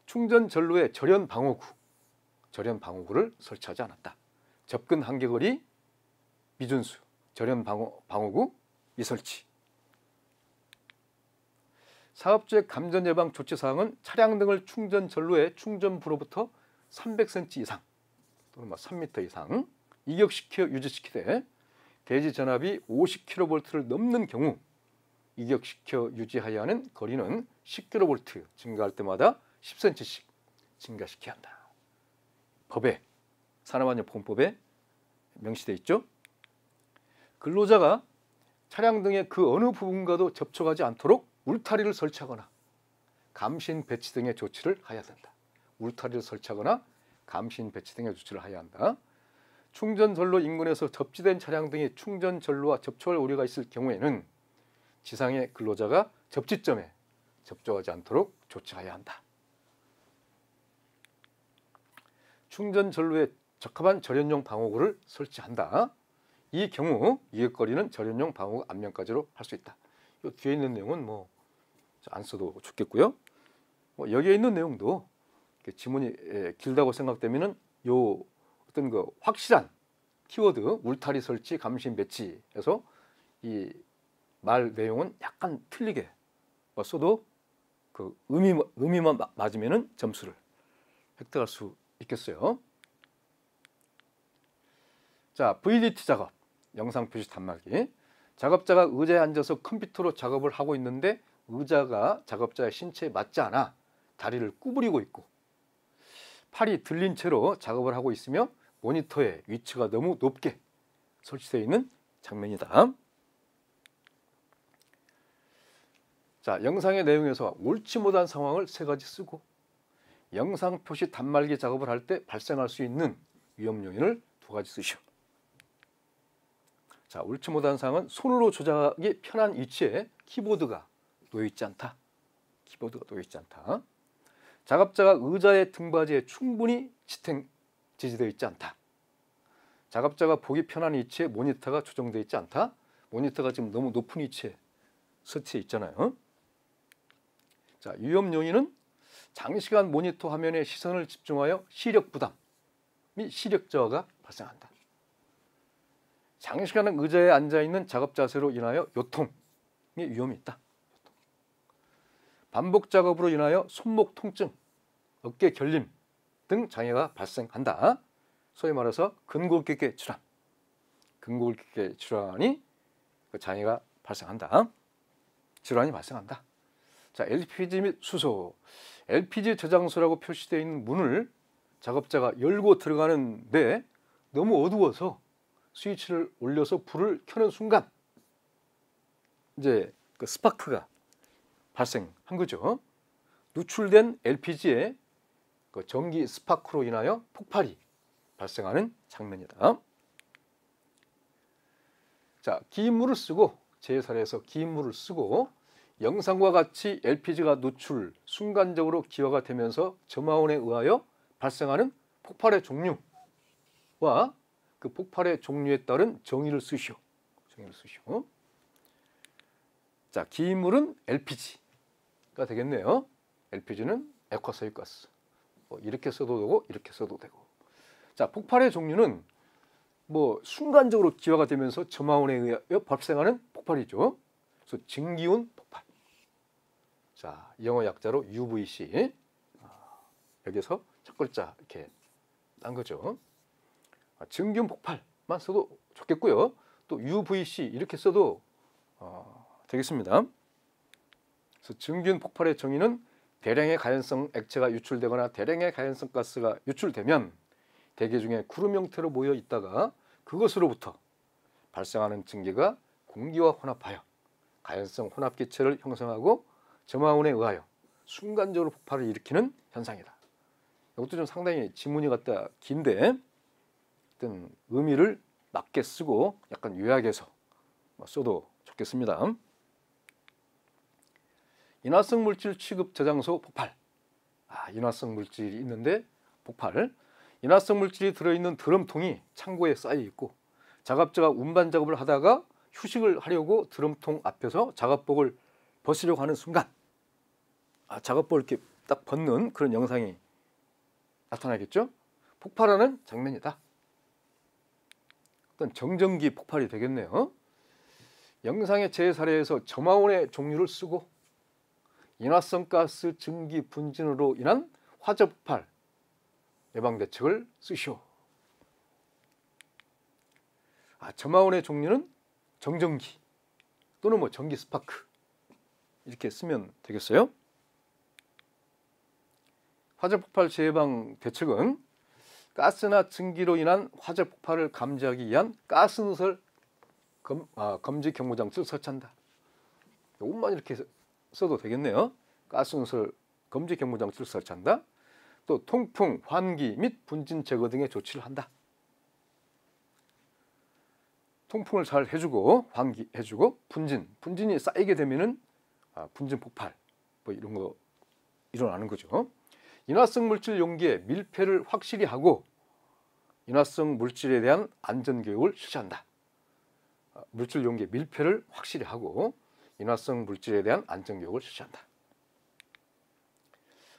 충전 전로에 절연 방호구를 설치하지 않았다. 접근 한계거리 미준수, 절연 방호구 미설치. 사업주의 감전 예방 조치 사항은 차량 등을 충전 전로에 충전부로부터 300cm 이상 또는 3m 이상 이격시켜 유지시키되 대지 전압이 50kV를 넘는 경우 이격시켜 유지하여야 하는 거리는 10kV 증가할 때마다 10cm씩 증가시켜야 한다. 법에 산업안전보건법에 명시되어 있죠. 근로자가 차량 등의 그 어느 부분과도 접촉하지 않도록 울타리를 설치하거나 감신 배치 등의 조치를 하여야 된다. 울타리를 설치하거나 감신 배치 등의 조치를 하여야 한다. 충전 전로 인근에서 접지된 차량 등이 충전 전로와 접촉할 우려가 있을 경우에는 지상의 근로자가 접지점에 접촉하지 않도록 조치하여야 한다. 충전 전로에 적합한 절연용 방호구를 설치한다. 이 경우 이격거리는 절연용 방호구 앞면까지로 할 수 있다. 이 뒤에 있는 내용은 뭐 안 써도 좋겠고요. 뭐 여기에 있는 내용도 지문이 길다고 생각되면은 요 어떤 그 확실한 키워드 울타리 설치 감신 배치에서 이 말 내용은 약간 틀리게 써도 그 의미만 맞으면은 점수를 획득할 수 있겠어요. 자, VDT 작업, 영상 표시 단말기. 작업자가 의자에 앉아서 컴퓨터로 작업을 하고 있는데 의자가 작업자의 신체에 맞지 않아 다리를 구부리고 있고 팔이 들린 채로 작업을 하고 있으며 모니터의 위치가 너무 높게 설치되어 있는 장면이다. 자, 영상의 내용에서 옳지 못한 상황을 3가지 쓰고 영상 표시 단말기 작업을 할 때 발생할 수 있는 위험 요인을 2가지 쓰시오. 자, 옳지 못한 사항은 손으로 조작하기 편한 위치에 키보드가 놓여 있지 않다. 작업자가 의자의 등받이에 충분히 지지되어 있지 않다. 작업자가 보기 편한 위치에 모니터가 조정되어 있지 않다. 모니터가 지금 너무 높은 위치에 설치되어 있잖아요. 자, 위험 요인은 장시간 모니터 화면에 시선을 집중하여 시력 부담 및 시력 저하가 발생한다. 장시간 의자에 앉아있는 작업 자세로 인하여 요통의 위험이 있다. 반복 작업으로 인하여 손목 통증, 어깨 결림 등 장애가 발생한다. 소위 말해서 근골격계 질환이 장애가 발생한다. 질환이 발생한다. 자, LPG 및 수소, LPG 저장소라고 표시되어 있는 문을 작업자가 열고 들어가는데 너무 어두워서 스위치를 올려서 불을 켜는 순간 이제 그 스파크가 발생한 거죠. 누출된 LPG에 그 전기 스파크로 인하여 폭발이 발생하는 장면이다. 자, 긴 물을 쓰고 제사례에서 긴 물을 쓰고 영상과 같이 LPG가 누출 순간적으로 기화가 되면서 점화원에 의하여 발생하는 폭발의 종류와 그 폭발의 종류에 따른 정의를 쓰시오. 자, 긴 물은 LPG가 되겠네요. LPG는 액화소유가스. 이렇게 써도 되고 이렇게 써도 되고. 자, 폭발의 종류는 뭐 순간적으로 기화가 되면서 점화원에 의하여 발생하는 폭발이죠. 그래서 증기온 폭발. 자, 영어 약자로 UVC. 여기서 첫 글자 이렇게 딴 거죠. 증기온 폭발만 써도 좋겠고요. 또 UVC 이렇게 써도 되겠습니다. 그래서 증기온 폭발의 정의는 대량의 가연성 액체가 유출되거나 대량의 가연성 가스가 유출되면 대기 중에 구름 형태로 모여 있다가 그것으로부터 발생하는 증기가 공기와 혼합하여 가연성 혼합기체를 형성하고 점화원에 의하여 순간적으로 폭발을 일으키는 현상이다. 이것도 좀 상당히 지문이 갖다 긴데 어떤 의미를 맞게 쓰고 약간 요약해서 써도 좋겠습니다. 인화성 물질 취급 저장소 폭발. 인화성 물질이 있는데 폭발. 인화성 물질이 들어있는 드럼통이 창고에 쌓여 있고 작업자가 운반 작업을 하다가 휴식을 하려고 드럼통 앞에서 작업복을 벗으려고 하는 순간 작업복을 이렇게 딱 벗는 그런 영상이 나타나겠죠. 폭발하는 장면이다. 어떤 정전기 폭발이 되겠네요. 영상의 재사례에서 점화원의 종류를 쓰고 인화성 가스 증기 분진으로 인한 화재 폭발 예방 대책을 쓰시오. 점화원의 종류는 정전기 또는 뭐 전기 스파크 이렇게 쓰면 되겠어요. 화재 폭발 예방 대책은 가스나 증기로 인한 화재 폭발을 감지하기 위한 가스 누설 검지 경보 장치를 설치한다. 이것만 이렇게 써도 되겠네요. 가스 누설 검지 경보 장치를 설치한다. 또 통풍, 환기 및 분진 제거 등의 조치를 한다. 통풍을 잘 해주고 환기해주고 분진이 쌓이게 되면은 분진 폭발 뭐 이런 거 일어나는 거죠. 인화성 물질 용기에 밀폐를 확실히 하고 인화성 물질에 대한 안전 교육을 실시한다. 물질 용기에 밀폐를 확실히 하고 인화성 물질에 대한 안전 교육을 실시한다.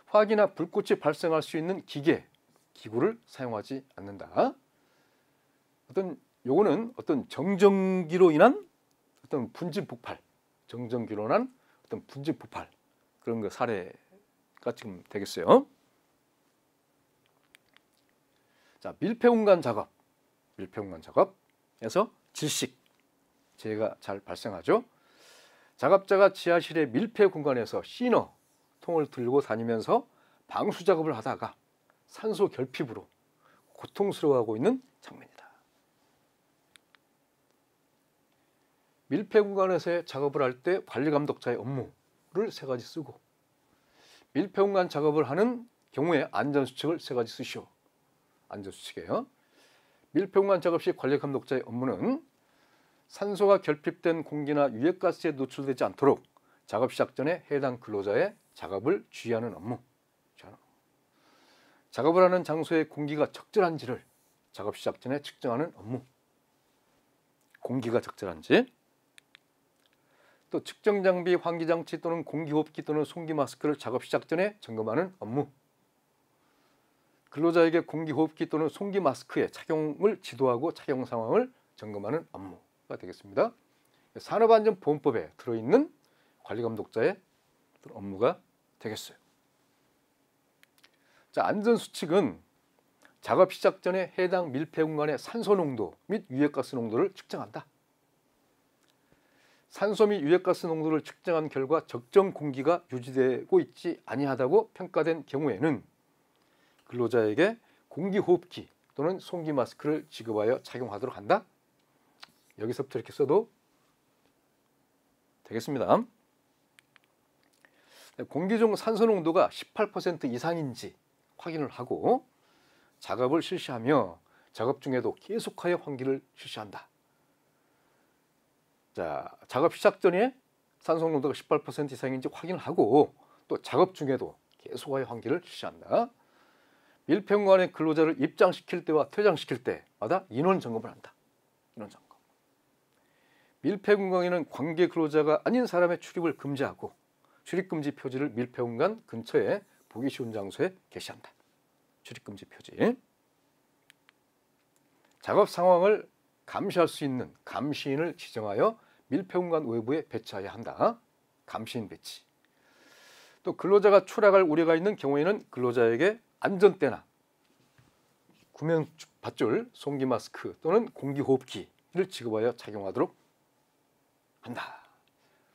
화기나 불꽃이 발생할 수 있는 기구를 사용하지 않는다. 요거는 어떤 정전기로 인한 어떤 분진 폭발, 정전기로 인한 어떤 분진 폭발 그런 거 사례가 지금 되겠어요. 자, 밀폐 공간 작업에서 질식, 재해가 잘 발생하죠. 작업자가 지하실의 밀폐 공간에서 시너 통을 들고 다니면서 방수 작업을 하다가 산소 결핍으로 고통스러워하고 있는 장면이다. 밀폐 공간에서의 작업을 할 때 관리 감독자의 업무를 3가지 쓰고 밀폐 공간 작업을 하는 경우에 안전수칙을 3가지 쓰시오. 안전수칙이에요. 밀폐 공간 작업 시 관리 감독자의 업무는 산소가 결핍된 공기나 유해가스에 노출되지 않도록 작업 시작 전에 해당 근로자의 작업을 주의하는 업무. 작업을 하는 장소의 공기가 적절한지를 작업 시작 전에 측정하는 업무. 공기가 적절한지. 또 측정 장비, 환기 장치 또는 공기호흡기 또는 송기 마스크를 작업 시작 전에 점검하는 업무. 근로자에게 공기호흡기 또는 송기 마스크의 착용을 지도하고 착용 상황을 점검하는 업무가 되겠습니다. 산업안전보험법에 들어있는 관리감독자의 업무가 되겠어요. 자, 안전수칙은 작업 시작 전에 해당 밀폐 공간의 산소 농도 및 유해가스 농도를 측정한다. 산소 및 유해가스 농도를 측정한 결과 적정 공기가 유지되고 있지 아니하다고 평가된 경우에는 근로자에게 공기호흡기 또는 송기 마스크를 지급하여 착용하도록 한다. 여기서부터 이렇게 써도 되겠습니다. 공기 중 산소 농도가 18% 이상인지 확인을 하고 작업을 실시하며 작업 중에도 계속하여 환기를 실시한다. 자, 작업 시작 전에 산소 농도가 18% 이상인지 확인을 하고 또 작업 중에도 계속하여 환기를 실시한다. 밀폐 공간에 근로자를 입장시킬 때와 퇴장시킬 때마다 인원 점검을 한다. 인원 점검. 밀폐 공간에는 관계 근로자가 아닌 사람의 출입을 금지하고 출입금지 표지를 밀폐 공간 근처에 보기 쉬운 장소에 게시한다. 출입금지 표지. 작업 상황을 감시할 수 있는 감시인을 지정하여 밀폐 공간 외부에 배치해야 한다. 감시인 배치. 또 근로자가 추락할 우려가 있는 경우에는 근로자에게 안전대나 구명받줄, 송기 마스크 또는 공기호흡기를 지급하여 착용하도록 한다.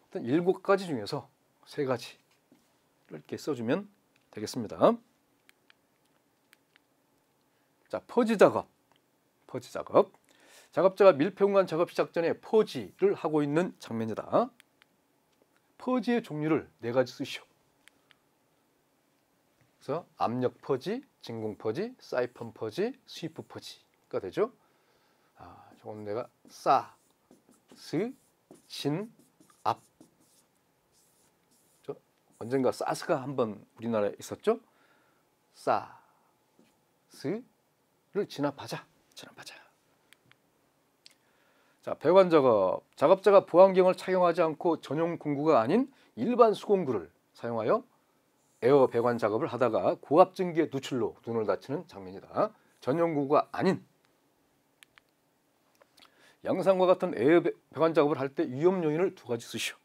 일단 7가지 중에서 3가지를 이렇게 써주면 되겠습니다. 자, 퍼지 작업. 작업자가 밀폐 공간 작업 시작 전에 퍼지를 하고 있는 장면이다. 퍼지의 종류를 4가지 쓰시오. 그래서 압력 퍼지, 진공 퍼지, 사이펀 퍼지, 스위프 퍼지가 되죠. 저건 내가 진, 압. 언젠가 사스가 한번 우리나라에 있었죠. 사스를 진압하자. 자, 배관 작업. 작업자가 보안경을 착용하지 않고 전용 공구가 아닌 일반 수공구를 사용하여 에어 배관 작업을 하다가 고압 증기의 누출로 눈을 다치는 장면이다. 전용 공구가 아닌 영상과 같은 에어 배관 작업을 할 때 위험 요인을 두 가지 쓰시오.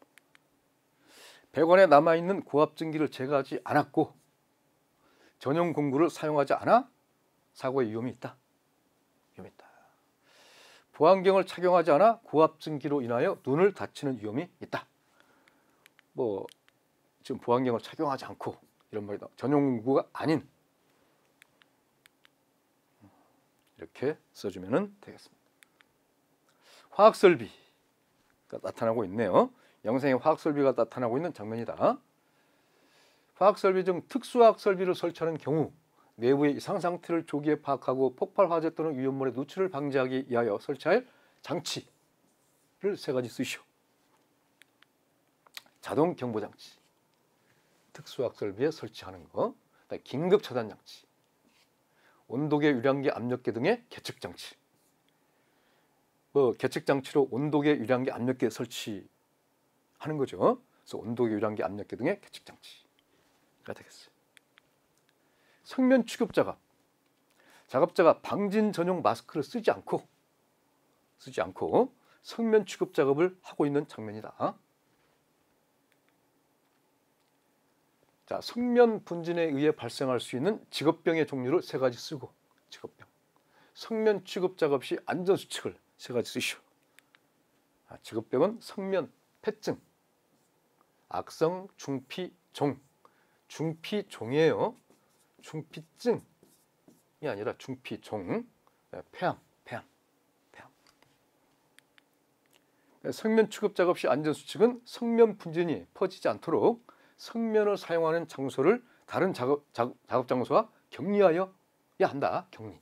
배관에 남아있는 고압 증기를 제거하지 않았고 전용 공구를 사용하지 않아 사고의 위험이 있다. 보안경을 착용하지 않아 고압 증기로 인하여 눈을 다치는 위험이 있다. 뭐 지금 보안경을 착용하지 않고 이런 말이다. 전용 공구가 아닌 이렇게 써주면 되겠습니다. 화학설비가 나타나고 있네요. 영상에 화학설비가 나타나고 있는 장면이다. 화학설비 중 특수화학 설비를 설치하는 경우 내부의 이상 상태를 조기에 파악하고 폭발 화재 또는 위험물의 누출을 방지하기 위하여 설치할 장치를 세 가지 쓰시오. 자동 경보 장치, 특수화학 설비에 설치하는 거, 긴급 차단 장치, 온도계, 유량계, 압력계 등의 계측 장치. 계측 장치로 온도계, 유량계, 압력계 설치하는 거죠. 그래서 온도계, 유량계, 압력계 등의 계측 장치가 되겠어요. 성면 취급 작업. 작업자가 방진 전용 마스크를 쓰지 않고 성면 취급 작업을 하고 있는 장면이다. 자, 성면 분진에 의해 발생할 수 있는 직업병의 종류를 세 가지 쓰고 직업병. 성면 취급 작업 시 안전 수칙을 세 가지 쓰시오. 직업병은 성면 폐증, 악성 중피종, 중피종이에요. 중피증이 아니라 중피종, 폐암. 성면 취급 작업 시 안전 수칙은 성면 분진이 퍼지지 않도록 성면을 사용하는 장소를 다른 작업 장소와 격리하여야 한다. 격리.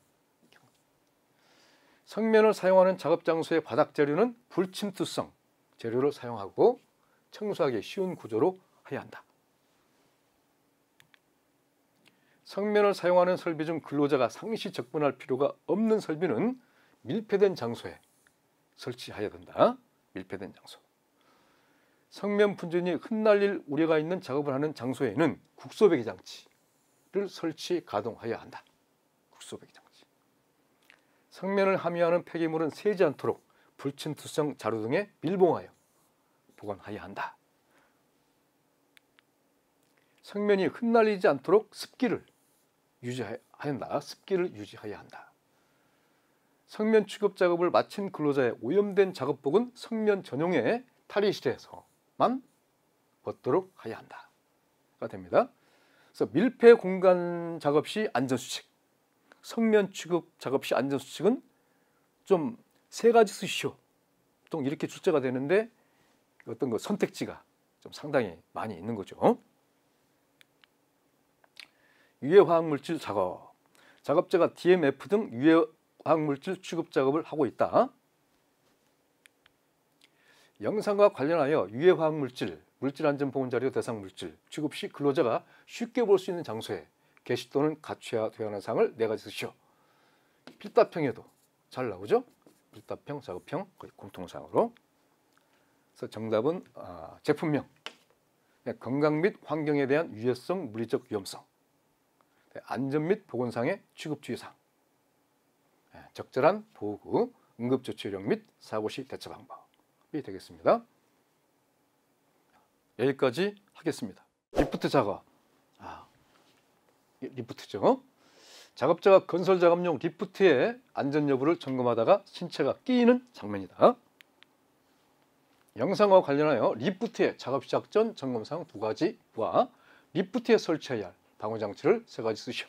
성면을 사용하는 작업 장소의 바닥 재료는 불침투성 재료를 사용하고 청소하기 쉬운 구조로 해야 한다. 성면을 사용하는 설비 중 근로자가 상시 접근할 필요가 없는 설비는 밀폐된 장소에 설치해야 된다. 밀폐된 장소. 성면 분진이 흩날릴 우려가 있는 작업을 하는 장소에는 국소배기 장치를 설치 가동해야 한다. 국소배기 장치. 성면을 함유하는 폐기물은 새지 않도록 불침투성 자루 등에 밀봉하여 보관해야 한다. 성면이 흩날리지 않도록 습기를 유지해야 한다. 습기를 유지해야 한다. 성면 취급 작업을 마친 근로자의 오염된 작업복은 성면 전용의 탈의실에서만 벗도록 해야 한다가 됩니다. 그래서 밀폐 공간 작업 시 안전 수칙, 성면 취급 작업 시 안전 수칙은 좀 세 가지 쓰시오. 보통 이렇게 출제가 되는데 어떤 거 선택지가 좀 상당히 많이 있는 거죠. 유해 화학물질 작업. 작업자가 DMF 등 유해 화학물질 취급 작업을 하고 있다. 영상과 관련하여 유해 화학물질, 물질안전보건자료 대상 물질 취급 시 근로자가 쉽게 볼 수 있는 장소에 게시 또는 갖춰야 하는 사항을 네 가지 쓰시오. 필답형에도 잘 나오죠? 필답형, 작업형 거의 공통사항으로. 그래서 정답은 제품명, 건강 및 환경에 대한 유해성, 물리적 위험성, 안전 및 보건상의 취급주의사항, 적절한 보호, 응급조치 요령 및 사고시 대처 방법이 되겠습니다. 여기까지 하겠습니다. 리프트 작업. 리프트죠. 작업자가 건설 작업용 리프트의 안전 여부를 점검하다가 신체가 끼이는 장면이다. 영상과 관련하여 리프트의 작업 시작 전 점검사항 두 가지와 리프트에 설치해야 할 방호장치를 세 가지 쓰시오.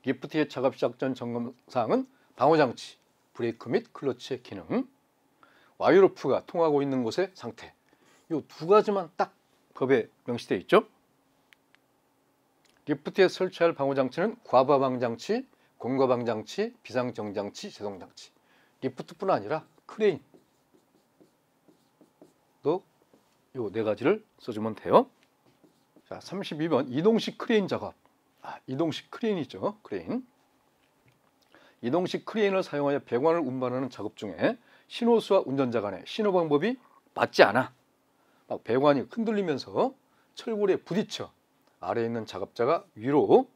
리프트의 작업 시작 전 점검사항은 방호장치, 브레이크 및 클러치의 기능, 와이어로프가 통하고 있는 곳의 상태, 이 두 가지만 딱 법에 명시되어 있죠. 리프트에 설치할 방호장치는 과부하방장치, 공과방장치, 비상정장치, 제동장치. 리프트뿐 아니라 크레인 또 이 네 가지를 써주면 돼요. 자, 32번 이동식 크레인 작업. 이동식 크레인이죠. 크레인. 이동식 크레인을 사용하여 배관을 운반하는 작업 중에 신호수와 운전자 간의 신호 방법이 맞지 않아 막 배관이 흔들리면서 철골에 부딪혀 아래에 있는 작업자 위로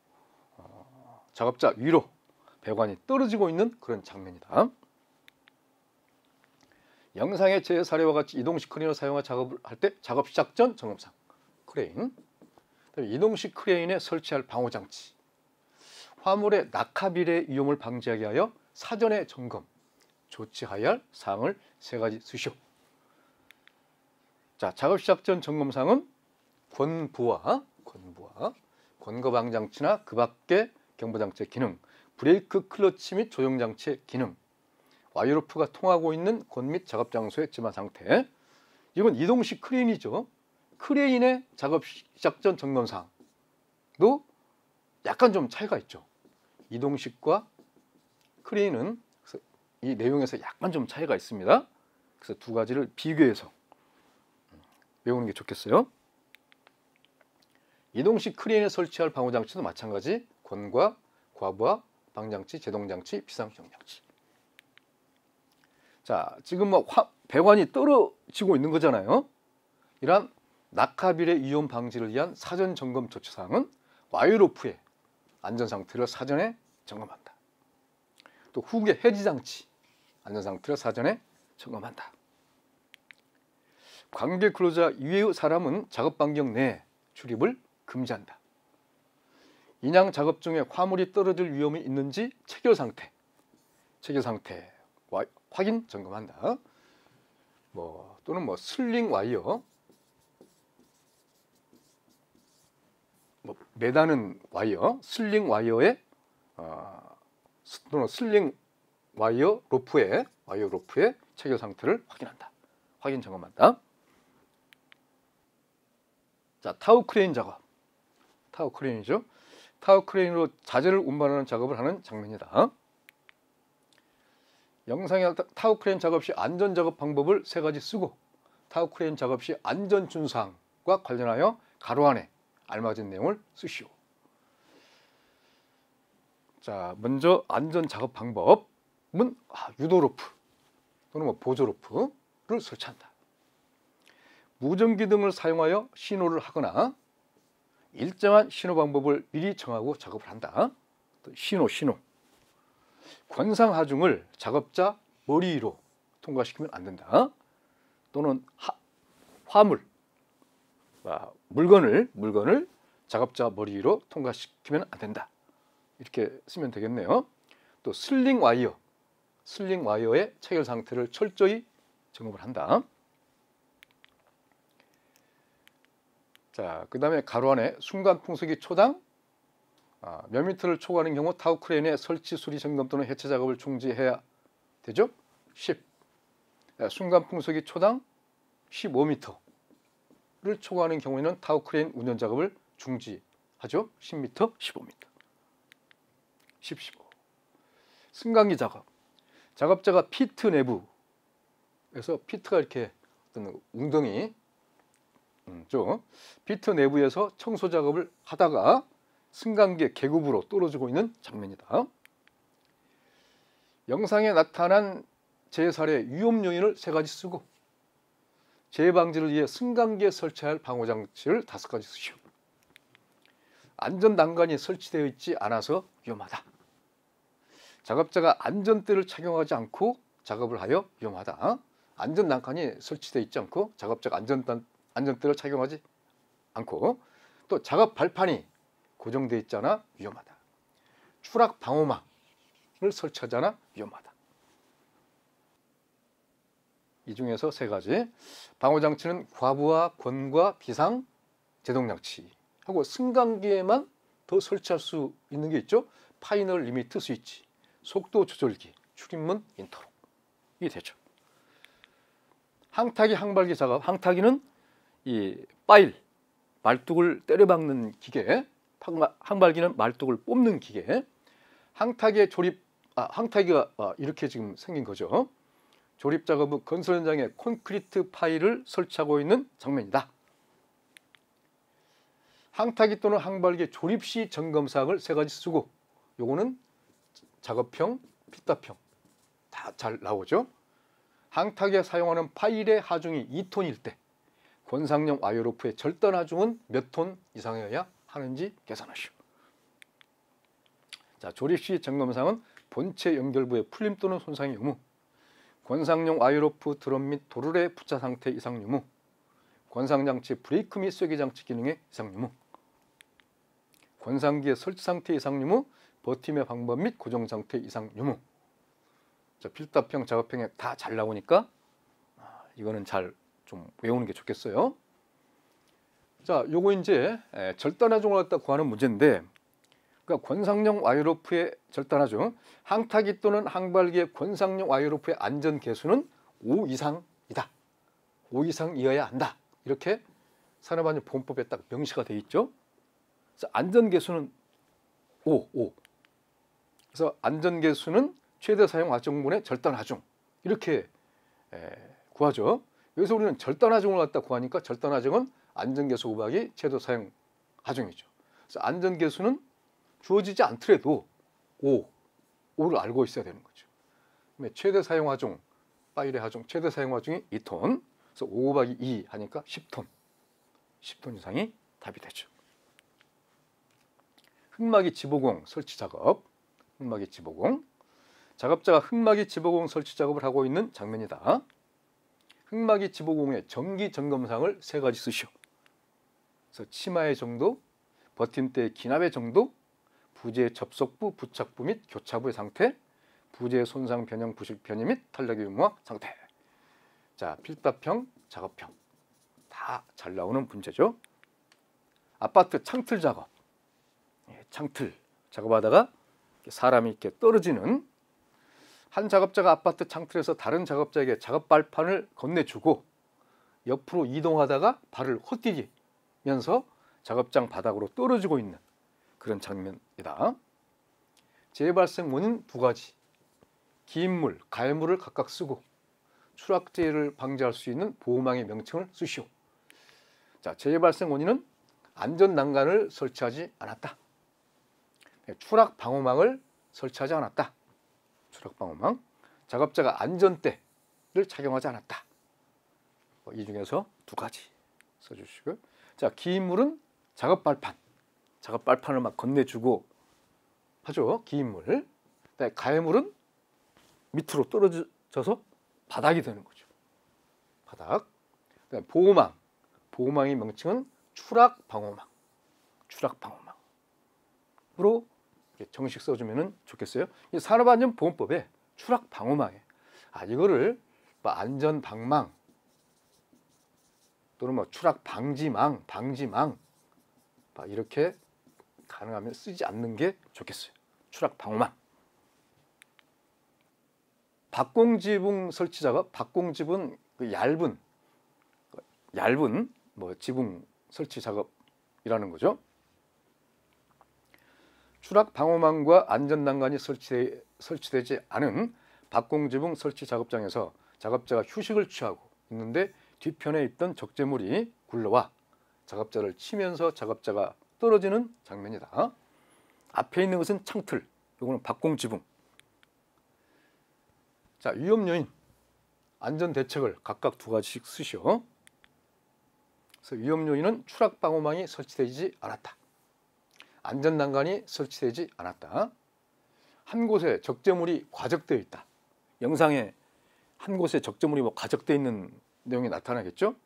배관이 떨어지고 있는 그런 장면이다. 영상의 제 사례와 같이 이동식 크레인을 사용하여 작업을 할 때 작업 시작 전 점검상 크레인, 이동식 크레인에 설치할 방호장치, 화물의 낙하비례 위험을 방지하게 하여 사전에 점검, 조치하여야 할 사항을 세 가지 쓰시오. 자, 작업 시작 전 점검상은 권부하, 권거방장치나 그 밖의 경보장치의 기능, 브레이크 클러치 및 조정장치의 기능, 와이어로프가 통하고 있는 권 및 작업 장소의 집안 상태. 이건 이동식 크레인이죠. 크레인의 작업 시작 전 점검상도 약간 좀 차이가 있죠. 이동식과 크레인은 이 내용에서 약간 좀 차이가 있습니다. 그래서 두 가지를 비교해서 외우는 게 좋겠어요. 이동식 크레인에 설치할 방호장치도 마찬가지 권과 과부하, 방장치, 제동장치, 비상시정장치. 자, 지금 뭐 배관이 떨어지고 있는 거잖아요. 이러한 낙하비례 위험 방지를 위한 사전 점검 조치사항은 와이어로프의 안전 상태를 사전에 점검한다. 또 후계 해지 장치 안전 상태를 사전에 점검한다. 관계 근로자 이외의 사람은 작업 반경 내에 출입을 금지한다. 인양 작업 중에 화물이 떨어질 위험이 있는지 체결 상태 확인 점검한다. 또는 슬링 와이어, 매다는 와이어, 슬링 와이어에 또는 슬링 와이어 로프의 체결 상태를 확인한다. 확인 점검한다. 자, 타워 크레인 작업. 타워 크레인이죠. 타워 크레인으로 자재를 운반하는 작업을 하는 장면이다. 영상에 타워 크레인 작업 시 안전 작업 방법을 세 가지 쓰고 타워 크레인 작업 시 안전 준사항과 관련하여 가로 안에 알맞은 내용을 쓰시오. 자, 먼저 안전 작업 방법은 유도 로프 또는 보조 로프를 설치한다. 무전기 등을 사용하여 신호를 하거나 일정한 신호 방법을 미리 정하고 작업을 한다. 신호. 관상 하중을 작업자 머리 위로 통과시키면 안 된다. 또는 화물, 물건을 작업자 머리 위로 통과시키면 안 된다. 이렇게 쓰면 되겠네요. 또 슬링 와이어의 체결 상태를 철저히 점검을 한다. 자, 그 다음에 가로 안에 순간 풍속이 초당 몇 미터를 초과하는 경우 타워 크레인의 설치 수리 점검 또는 해체 작업을 중지해야 되죠. 10. 순간 풍속이 초당 15m를 초과하는 경우에는 타워 크레인 운전 작업을 중지하죠. 10m, 15m. 15. 승강기 작업. 작업자가 피트 내부에서 피트가 이렇게 어떤 웅덩이 피트 내부에서 청소 작업을 하다가 승강기의 계급으로 떨어지고 있는 장면이다. 영상에 나타난 재해 사례 위험 요인을 세 가지 쓰고 재해 방지를 위해 승강기에 설치할 방호장치를 5가지 쓰시오. 안전 난간이 설치되어 있지 않아서 위험하다. 작업자가 안전대를 착용하지 않고 작업을 하여 위험하다. 안전 난간이 설치되어 있지 않고 작업자가 안전대를 착용하지 않고 또 작업 발판이 고정되어 있잖아 위험하다. 추락 방호막을 설치하잖아 위험하다. 이 중에서 세 가지. 방호장치는 과부하, 권과 비상, 제동장치 하고 승강기에만 더 설치할 수 있는 게 있죠. 파이널 리미트 스위치, 속도 조절기, 출입문 인터로. 이게 되죠. 항타기, 항발기 작업. 항타기는 이 말뚝을 때려박는 기계, 항발기는 말뚝을 뽑는 기계. 항타기의 항타기가 이렇게 지금 생긴 거죠. 조립 작업은 건설 현장에 콘크리트 파일을 설치하고 있는 장면이다. 항타기 또는 항발기 조립 시 점검 사항을 세 가지 쓰고 요거는 작업형 필답형 다 잘 나오죠. 항탁에 사용하는 파일의 하중이 2톤일 때 권상용 와이어로프의 절단 하중은 몇 톤 이상이어야 하는지 계산하시오. 자, 조립 시 점검사항은 본체 연결부의 풀림 또는 손상의 유무, 권상용 와이어로프 드럼 및 도르래 부착 상태 이상 유무, 권상장치 브레이크 및 쐐기장치 기능의 이상 유무, 권상기의 설치 상태 이상 유무, 버팀의 방법 및 고정 상태 이상 유무. 자, 필답형, 작업형에 다 잘 나오니까 이거는 잘 좀 외우는 게 좋겠어요. 자, 요거 이제 절단 하중을 갖다 구하는 문제인데, 그러니까 권상용 와이어로프의 절단 하중, 항타기 또는 항발기의 권상용 와이어로프의 안전 계수는 5 이상이다. 5 이상이어야 한다. 이렇게 산업안전보건법에 딱 명시가 돼 있죠. 그래서 안전 계수는 5. 그래서 안전 계수는 최대 사용 하중분의 절단 하중 이렇게 구하죠. 여기서 우리는 절단 하중을 갖다 구하니까 절단 하중은 안전 계수 곱하기 최대 사용 하중이죠. 그래서 안전 계수는 주어지지 않더라도 5를 알고 있어야 되는 거죠. 최대 사용 하중, 파일의 하중, 최대 사용 하중이 2톤. 그래서 5 곱하기 2 하니까 10톤. 10톤 이상이 답이 되죠. 흑마기 지보공 설치 작업. 흑마기 지보공. 작업자가 흑마기 지보공 설치 작업을 하고 있는 장면이다. 흑마기 지보공의 정기 점검사항을 3가지 쓰시오. 그래서 치마의 정도, 버팀대의 기납의 정도, 부재의 접속부, 부착부 및 교차부의 상태, 부재의 손상 변형, 부식 변이 및 탄력의 유무와 상태. 자, 필답형, 작업형 다 잘 나오는 문제죠. 아파트 창틀 작업. 창틀 작업하다가 사람이 이렇게 떨어지는, 한 작업자가 아파트 창틀에서 다른 작업자에게 작업 발판을 건네주고 옆으로 이동하다가 발을 헛디디면서 작업장 바닥으로 떨어지고 있는 그런 장면이다. 재발생 원인 2가지. 긴 물, 가해물을 각각 쓰고 추락재해를 방지할 수 있는 보호망의 명칭을 쓰시오. 자, 재발생 원인은 안전 난간을 설치하지 않았다. 추락 방호망을 설치하지 않았다. 추락 방호망. 작업자가 안전대를 착용하지 않았다. 이 중에서 2가지 써주시고요. 자, 긴 물은 작업 발판을 막 건네주고 하죠. 긴 물. 가해물은 밑으로 떨어져서 바닥이 되는 거죠. 바닥. 보호망. 보호망의 명칭은 추락 방호망. 추락 방호망으로 정식 써주면 좋겠어요. 이 산업안전보건법에 추락 방호망에 이거를 뭐 안전 방망 또는 뭐 추락 방지망 이렇게 가능하면 쓰지 않는 게 좋겠어요. 추락 방호망. 박공지붕 설치 작업. 박공지붕은 그 얇은 뭐 지붕 설치 작업이라는 거죠. 추락 방호망과 안전 난간이 설치되지 않은 박공지붕 설치 작업장에서 작업자가 휴식을 취하고 있는데 뒤편에 있던 적재물이 굴러와 작업자를 치면서 작업자가 떨어지는 장면이다. 앞에 있는 것은 창틀, 이거는 박공지붕. 자, 위험 요인, 안전 대책을 각각 2가지씩 쓰시오. 그래서 위험 요인은 추락 방호망이 설치되지 않았다. 안전 난간이 설치되지 않았다. 한 곳에 적재물이 과적되어 있다. 영상에 한 곳에 적재물이 과적되어 있는 내용이 나타나겠죠.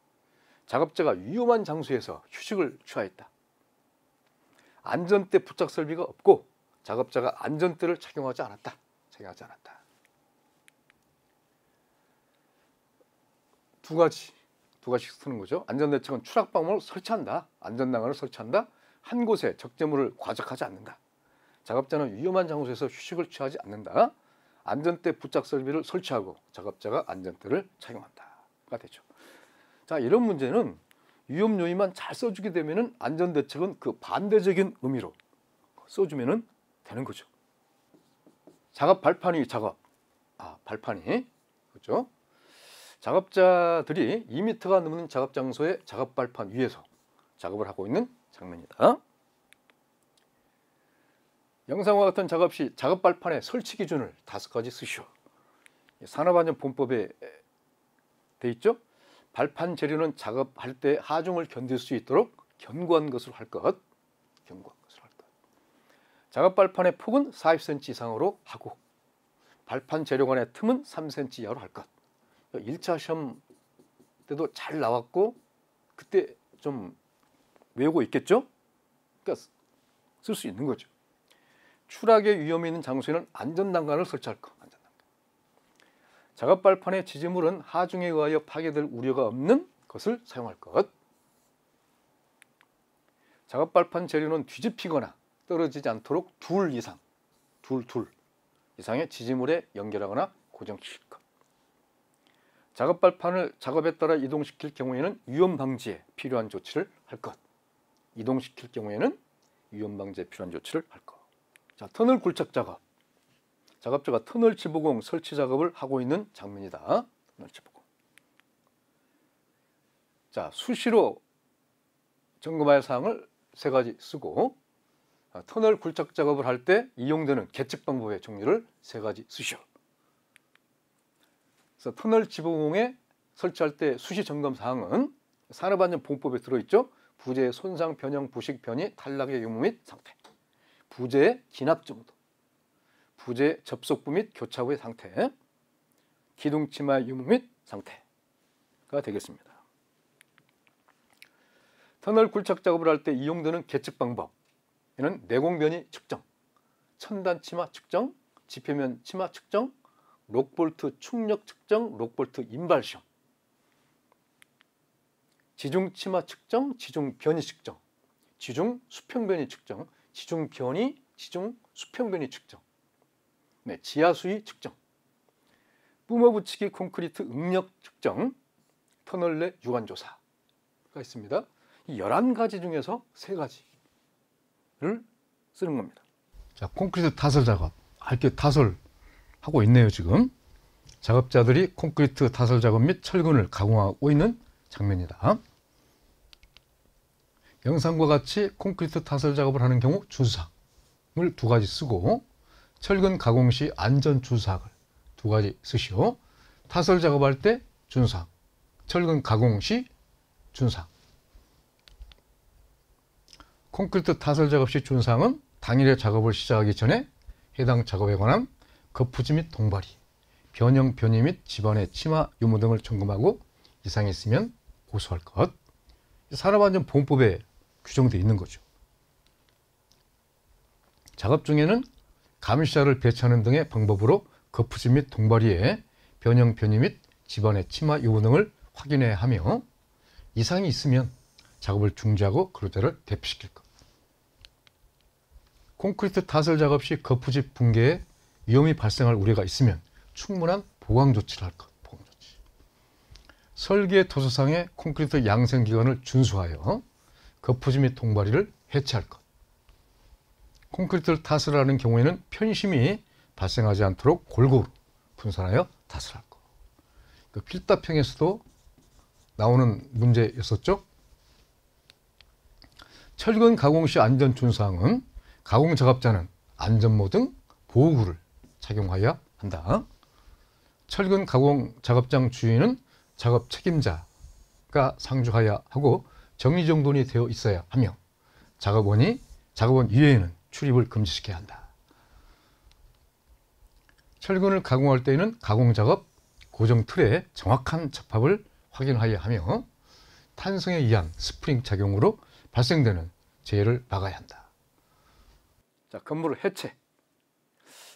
작업자가 위험한 장소에서 휴식을 취하였다. 안전대 부착 설비가 없고 작업자가 안전대를 착용하지 않았다. 2가지씩 쓰는 거죠. 안전대책은 추락 방호를 설치한다. 안전 난간을 설치한다. 한 곳에 적재물을 과적하지 않는다. 작업자는 위험한 장소에서 휴식을 취하지 않는다. 안전대 부착 설비를 설치하고 작업자가 안전대를 착용한다가 되죠. 자, 이런 문제는 위험 요인만 잘 써주게 되면은 안전 대책은 그 반대적인 의미로 써주면은 되는 거죠. 작업 발판이 발판이 그렇죠. 작업자들이 2m가 넘는 작업 장소의 작업 발판 위에서 작업을 하고 있는 장면이다. 영상과 같은 작업 시 작업 발판의 설치 기준을 5가지 쓰시오. 산업안전보건법에 돼 있죠. 발판 재료는 작업할 때 하중을 견딜 수 있도록 견고한 것으로 할 것. 견고한 것으로 할 것. 작업 발판의 폭은 40cm 이상으로 하고 발판 재료 간의 틈은 3cm 이하로 할 것. 1차 시험 때도 잘 나왔고 그때 좀 외우고 있겠죠? 그러니까 쓸 수 있는 거죠. 추락의 위험이 있는 장소에는 안전난간을 설치할 것. 작업 발판의 지지물은 하중에 의하여 파괴될 우려가 없는 것을 사용할 것. 작업 발판 재료는 뒤집히거나 떨어지지 않도록 둘 이상의 지지물에 연결하거나 고정시킬 것. 작업 발판을 작업에 따라 이동시킬 경우에는 위험 방지에 필요한 조치를 할 것. 이동시킬 경우에는 위험 방지에 필요한 조치를 할 것. 자, 터널 굴착 작업. 작업자가 터널 지붕 설치 작업을 하고 있는 장면이다. 터널 지붕. 자, 수시로 점검할 사항을 3가지 쓰고 터널 굴착 작업을 할 때 이용되는 계측 방법의 종류를 3가지 쓰시오. 그래서 터널 지붕에 설치할 때 수시 점검 사항은 산업안전보건법에 들어있죠. 부재의 손상, 변형, 부식, 변이, 탈락의 유무 및 상태, 부재의 진압 정도, 부재 접속부 및 교차 후의 상태, 기둥 치마 유무 및 상태가 되겠습니다. 터널 굴착 작업을 할 때 이용되는 계측 방법, 이는 내공 변이 측정, 천단 치마 측정, 지표면 치마 측정, 록볼트 충력 측정, 록볼트 인발 시험, 지중 치마 측정, 지중 변이 측정, 지중 수평 변이 측정, 지중 변이, 지중 수평 변이 측정, 네, 지하 수위 측정, 뿜어 붙이기 콘크리트 응력 측정, 터널 내 유관 조사가 있습니다. 이 11가지 중에서 3가지를 쓰는 겁니다. 자, 콘크리트 타설 작업. 할게 타설 하고 있네요, 지금. 작업자들이 콘크리트 타설 작업 및 철근을 가공하고 있는 장면이다. 영상과 같이 콘크리트 타설 작업을 하는 경우 주사항을 2가지 쓰고 철근 가공 시 안전 주사항을 2가지 쓰시오. 타설 작업할 때 준사항, 철근 가공 시 준사항. 콘크리트 타설 작업 시 준사항은 당일의 작업을 시작하기 전에 해당 작업에 관한 거푸지 및 동발이, 변형, 변이 및 집안의 치마, 유무 등을 점검하고 이상이 있으면 고소할 것. 산업안전보건법에 규정되어 있는 거죠. 작업 중에는 감시자를 배치하는 등의 방법으로 거푸지 및 동발이에 변형, 변이 및 집안의 치마, 유무 등을 확인해야 하며 이상이 있으면 작업을 중지하고 그루대를 대피시킬 것. 콘크리트 타설 작업 시 거푸집 붕괴에 위험이 발생할 우려가 있으면 충분한 보강 조치를 할 것. 보강 조치. 설계 토소상의 콘크리트 양생 기간을 준수하여 거푸집 및 동발이를 해체할 것. 콘크리트를 타설하는 경우에는 편심이 발생하지 않도록 골고루 분산하여 타설할 것. 그 필답형에서도 나오는 문제였었죠. 철근 가공 시 안전 준수사항은 가공 작업자는 안전모 등 보호구를 착용하여야 한다. 철근 가공 작업장 주인은 작업 책임자가 상주하여야 하고 정리정돈이 되어 있어야 하며 작업원 이외에는 출입을 금지시켜야 한다. 철근을 가공할 때에는 가공작업 고정 틀에 정확한 접합을 확인하여야 하며 탄성에 의한 스프링 작용으로 발생되는 재해를 막아야 한다. 자, 건물을 해체.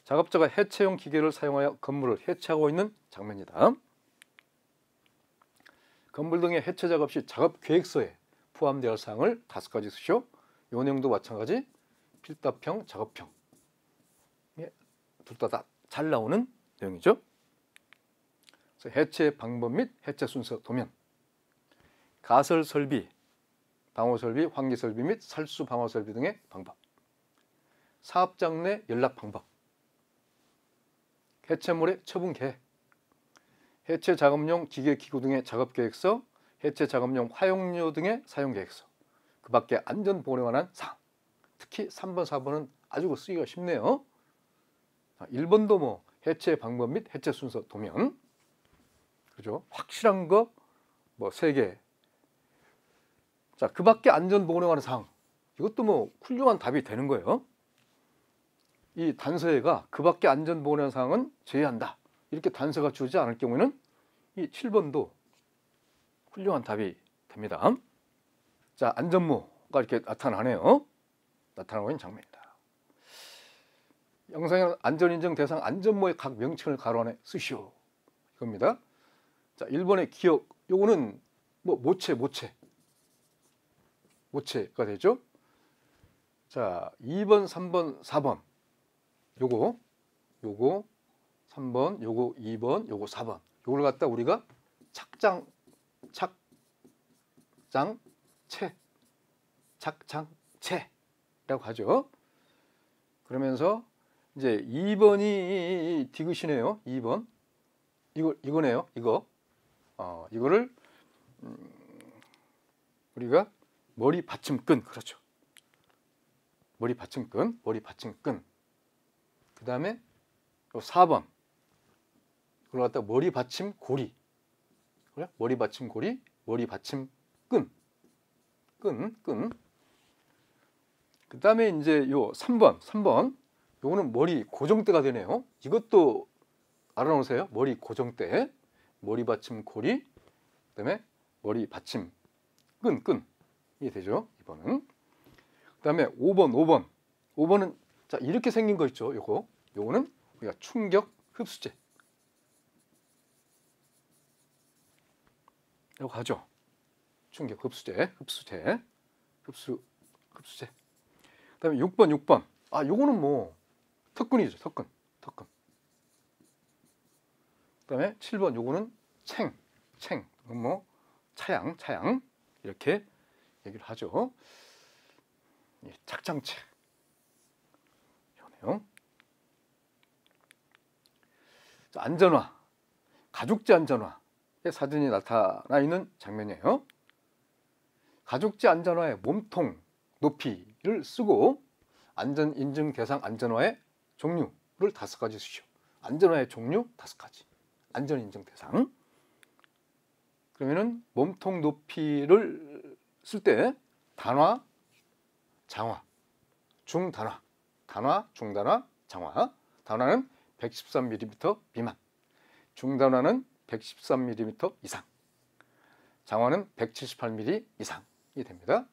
작업자가 해체용 기계를 사용하여 건물을 해체하고 있는 장면이다. 건물 등의 해체 작업 시 작업 계획서에 포함되어 할 사항을 5가지 쓰시오. 이 내용도 마찬가지 필답형, 작업형 둘 다 잘 나오는 내용이죠. 그래서 해체 방법 및 해체 순서 도면, 가설 설비, 방호 설비, 환기 설비 및 살수 방호 설비 등의 방법, 사업장 내 연락 방법, 해체물의 처분 계획, 해체 작업용 기계 기구 등의 작업 계획서, 해체 작업용 화용료 등의 사용 계획서, 그 밖에 안전 보건에 관한 사항, 특히 3번, 4번은 아주 쓰기가 쉽네요. 1번도 뭐 해체 방법 및 해체 순서 도면. 그죠? 확실한 거 뭐 3개. 자, 그 밖에 안전보건에 관한 사항. 이것도 뭐 훌륭한 답이 되는 거예요. 이 단서에가 그 밖에 안전보건에 관한 사항은 제외한다. 이렇게 단서가 주지 않을 경우에는 이 7번도 훌륭한 답이 됩니다. 자, 안전모가 이렇게 나타나네요. 나타나고 있는 장면입니다. 영상에는 안전인증 대상 안전모의 각 명칭을 가로 안에 쓰시오. 이겁니다. 자, 1번의 기억. 요거는 뭐 모체가 되죠. 자, 2번, 3번, 4번. 요거 3번, 요거 2번, 요거 4번. 요걸 갖다 우리가 착장체라고 하죠. 그러면서 이제 2번이 디귿이네요. 2번. 이거네요. 이거를 우리가 머리 받침끈. 그렇죠. 머리 받침끈. 그 다음에 4번. 그걸 갖다 머리 받침 고리. 그래? 머리 받침 고리, 머리 받침 끈. 그 다음에 이제 요 3번. 요거는 머리 고정대가 되네요. 이것도 알아놓으세요. 머리 고정대, 머리 받침 고리, 그 다음에 머리 받침 끈이 되죠. 이번은. 그 다음에 5번은 자, 이렇게 생긴 거 있죠. 요거는 우리가 충격 흡수제. 라고 하죠. 충격 흡수제. 그 다음에 6번. 아, 요거는 뭐 턱근이죠. 턱근. 그 다음에 7번 요거는 챙. 뭐 차양 이렇게 얘기를 하죠. 착장체. 이거네요. 자, 안전화. 가죽재 안전화의 사진이 나타나 있는 장면이에요. 가죽재 안전화의 몸통 높이를 쓰고 안전 인증 대상 안전화의 종류를 5가지 쓰시오. 안전화의 종류 5가지. 안전 인증 대상. 그러면은 몸통 높이를 쓸 때 단화, 장화, 중단화, 중단화, 장화. 단화는 113mm 미만. 중단화는 113mm 이상. 장화는 178mm 이상이 됩니다.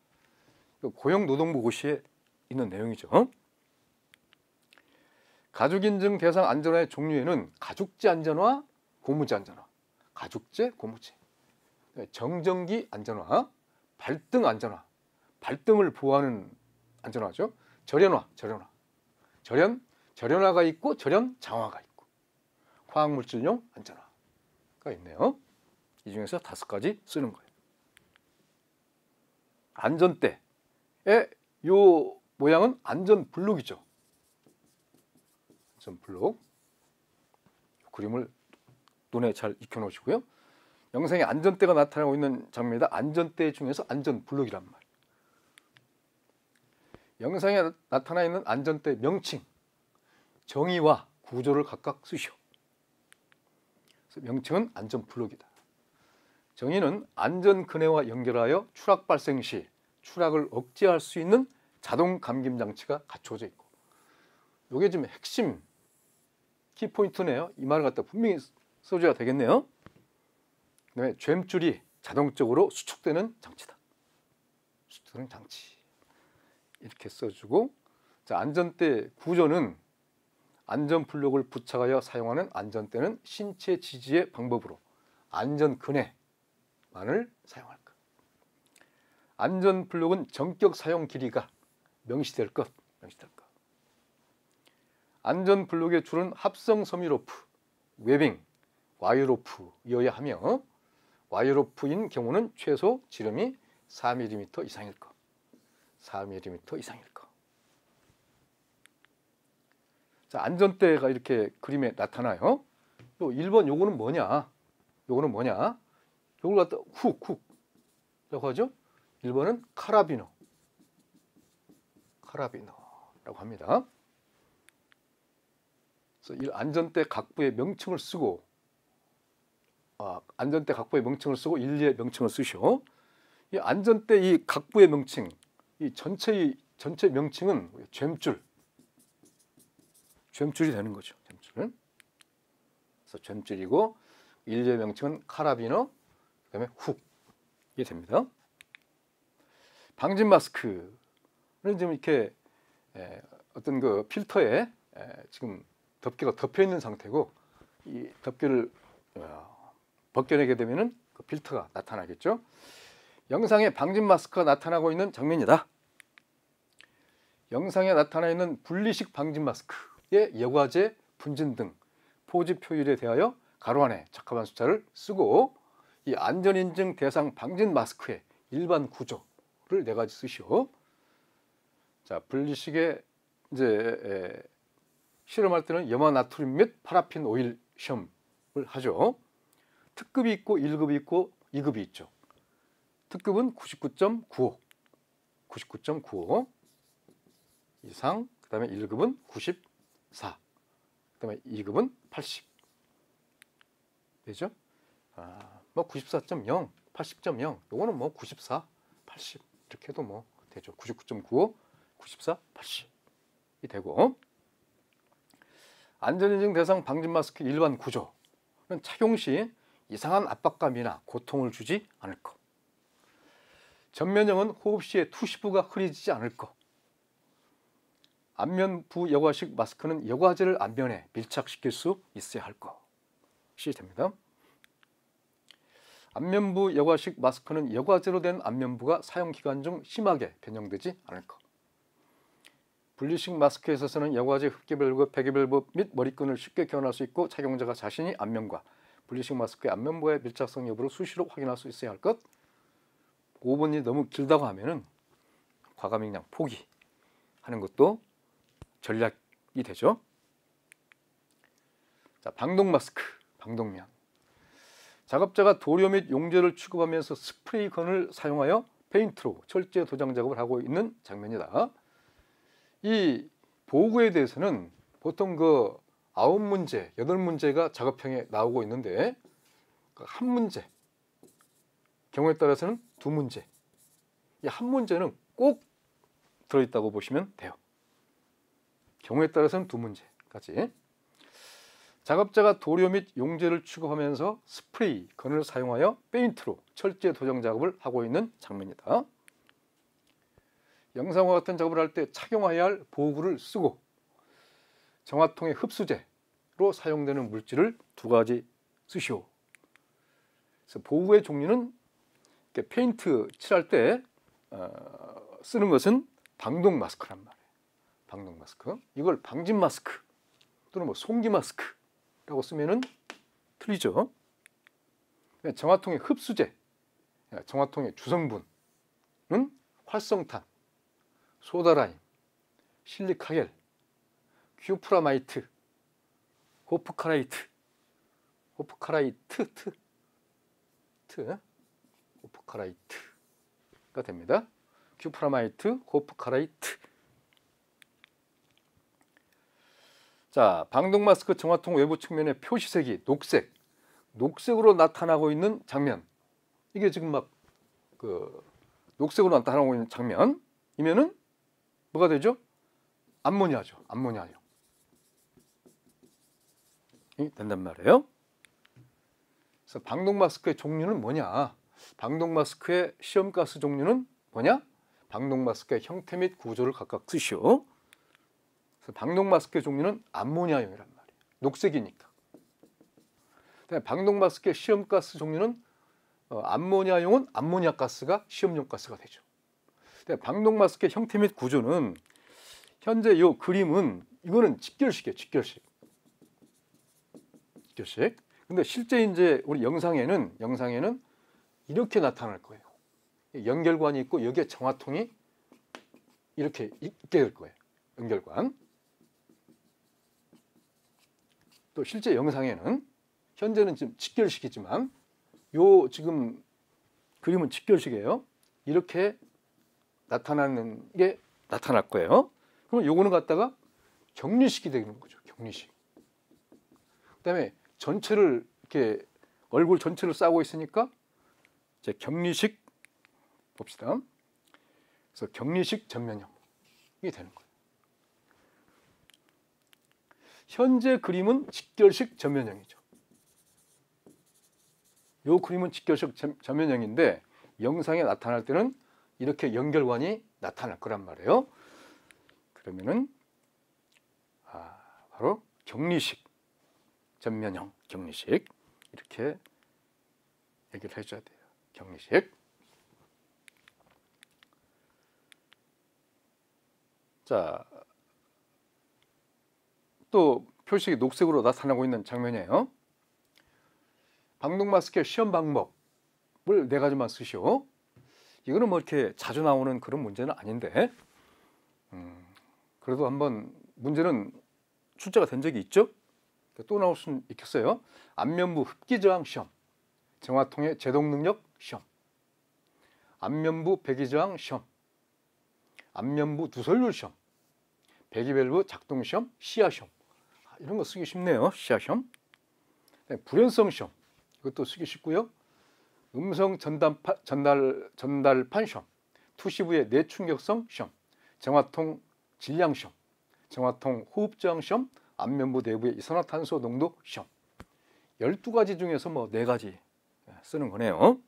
고용노동부고시에 있는 내용이죠. 가죽인증 대상 안전화의 종류에는 가죽재 안전화, 고무재 안전화, 가죽재, 고무재, 정전기 안전화, 발등 안전화, 발등을 보호하는 안전화죠. 절연화가 있고 절연 장화가 있고, 화학물질용 안전화가 있네요. 이 중에서 5가지 쓰는 거예요. 안전대의 요 모양은 안전블록이죠. 안전블록. 그림을 눈에 잘 익혀놓으시고요. 영상에 안전대가 나타나고 있는 장면이다. 안전대 중에서 안전블록이란 말. 영상에 나타나 있는 안전대 명칭, 정의와 구조를 각각 쓰시오. 그래서 명칭은 안전블록이다. 정의는 안전근해와 연결하여 추락 발생 시 추락을 억제할 수 있는 자동 감김 장치가 갖춰져 있고, 이게 지금 핵심 키포인트네요. 이 말을 갖다 분명히 써줘야 되겠네요. 그다음에 젬줄이 자동적으로 수축되는 장치다. 수축되는 장치. 이렇게 써주고, 자, 안전대 구조는 안전블록을 부착하여 사용하는 안전대는 신체 지지의 방법으로 안전근해만을 사용할 것. 안전블록은 전격 사용 길이가 명시될 것. 안전블록의 줄은 합성 섬유로프, 웨빙, 와이어로프여야 하며, 와이어로프인 경우는 최소 지름이 4mm 이상일 것. 4mm 이상일 것. 자, 안전대가 이렇게 그림에 나타나요. 또 1번 요거는 뭐냐? 요걸 갖다 훅이라고 하죠. 1번은 카라비너라고 합니다. 그래서 이 안전대 각부의 명칭을 쓰고 안전대 각부의 명칭을 쓰고 인리의 명칭을 쓰시오. 이 안전대 이 각부의 명칭, 이 전체 명칭은 젬줄이 되는 거죠. 젬줄. 그래서 젬줄이고 인리의 명칭은 카라비너, 그다음에 훅이 됩니다. 방진 마스크는 지금 이렇게 어떤 그 필터에 지금 덮개가 덮여 있는 상태고 이 덮개를 벗겨내게 되면은 그 필터가 나타나겠죠. 영상에 방진 마스크가 나타나고 있는 장면이다. 영상에 나타나 있는 분리식 방진 마스크의 여과제, 분진 등 포지 표율에 대하여 가로 안에 적합한 숫자를 쓰고 이 안전인증 대상 방진 마스크의 일반 구조를 4가지 쓰시오. 자, 분리식에 이제 실험할 때는 염화나트륨 및 파라핀 오일 시험을 하죠. 특급이 있고 1급이 있고 2급이 있죠. 특급은 99.95 이상, 그 다음에 1급은 94, 그 다음에 2급은 80 되죠. 뭐 94.0, 80.0 요거는 뭐 94, 80 이렇게 해도 뭐 되죠. 99.95, 94, 80이 되고 안전인증 대상 방진 마스크 일반 구조는 착용 시 이상한 압박감이나 고통을 주지 않을 것. 전면형은 호흡 시에 투시부가 흐려지지 않을 것. 안면부 여과식 마스크는 여과제를 안면에 밀착시킬 수 있어야 할 것이 됩니다. 안면부 여과식 마스크는 여과제로 된 안면부가 사용 기간 중 심하게 변형되지 않을 것. 분리식 마스크에 있어서는 여과제 흡기 밸브, 배기 밸브 및 머리끈을 쉽게 교환할 수 있고 착용자가 자신이 안면과 분리식 마스크의 안면부의 밀착성 여부를 수시로 확인할 수 있어야 할 것. 5번이 너무 길다고 하면은 과감히 그냥 포기하는 것도 전략이 되죠. 자, 방독 마스크, 방독면. 작업자가 도료 및 용제를 취급하면서 스프레이건을 사용하여 페인트로 철제 도장 작업을 하고 있는 장면이다. 이 보구에 대해서는 보통 그 9문제, 8문제가 작업형에 나오고 있는데 한 문제, 경우에 따라서는 2문제. 이 한 문제는 꼭 들어있다고 보시면 돼요. 경우에 따라서는 2문제까지. 작업자가 도료 및 용제를 취급하면서 스프레이 건을 사용하여 페인트로 철제 도장 작업을 하고 있는 장면이다. 영상과 같은 작업을 할 때 착용해야 할 보호구를 쓰고 정화통의 흡수제로 사용되는 물질을 2가지 쓰시오. 그래서 보호구의 종류는 페인트 칠할 때 쓰는 것은 방독 마스크란 말이에요. 방독 마스크. 이걸 방진 마스크 또는 뭐 송기 마스크라고 쓰면은 틀리죠. 정화통의 흡수제, 정화통의 주성분은 활성탄, 소다라임, 실리카겔, 큐프라마이트, 호프카라이트가 됩니다. 큐프라마이트, 호프카라이트. 자, 방독 마스크 정화통 외부 측면의 표시색이 녹색으로 나타나고 있는 장면. 이게 지금 막 그 녹색으로 나타나고 있는 장면이면은 뭐가 되죠? 암모니아죠. 암모니아요. 된단 말이에요. 그래서 방독 마스크의 종류는 뭐냐? 방독 마스크의 시험가스 종류는 뭐냐? 방독 마스크의 형태 및 구조를 각각 쓰시오. 그래서 방독 마스크의 종류는 암모니아용이란 말이에요. 녹색이니까. 방독 마스크의 시험가스 종류는 암모니아용은 암모니아 가스가 시험용 가스가 되죠. 방독 마스크의 형태 및 구조는 현재 이 그림은 이거는 직결식이에요. 직결식. 근데 실제 이제 우리 영상에는 이렇게 나타날 거예요. 연결관이 있고 여기에 정화통이 이렇게 있게 될 거예요. 연결관. 또 실제 영상에는 현재는 지금 직결식이지만 요 지금 그림은 직결식이에요. 이렇게 나타나는 게 나타날 거예요. 그럼 요거는 갖다가 격리식이 되는 거죠. 격리식. 그다음에 전체를 이렇게 얼굴 전체를 싸고 있으니까 이제 격리식 봅시다. 그래서 격리식 전면형이 되는 거예요. 현재 그림은 직결식 전면형이죠. 이 그림은 직결식 전면형인데 영상에 나타날 때는 이렇게 연결관이 나타날 거란 말이에요. 그러면은 바로 격리식 전면형, 격리식 이렇게 얘기를 해줘야 돼요. 격리식. 자, 또 표식이 녹색으로 나타나고 있는 장면이에요. 방독 마스크의 시험 방법을 4가지만 쓰시오. 이거는 뭐 이렇게 자주 나오는 그런 문제는 아닌데, 그래도 한번 문제는 출제가 된 적이 있죠. 또 나올 수는 있겠어요. 안면부 흡기 저항 시험, 정화통의 제동 능력 시험, 안면부 배기 저항 시험, 안면부 누설률 시험, 배기밸브 작동 시험, 시야 시험. 이런 거 쓰기 쉽네요. 시야 시험. 불연성 시험, 이것도 쓰기 쉽고요. 음성 전달판 시험, 투시부의 내충격성 시험, 정화통 질량 시험, 정화통 호흡 저항 시험, 안면부 내부의 이산화탄소 농도 시험. 12가지 중에서 뭐 4가지 쓰는 거네요.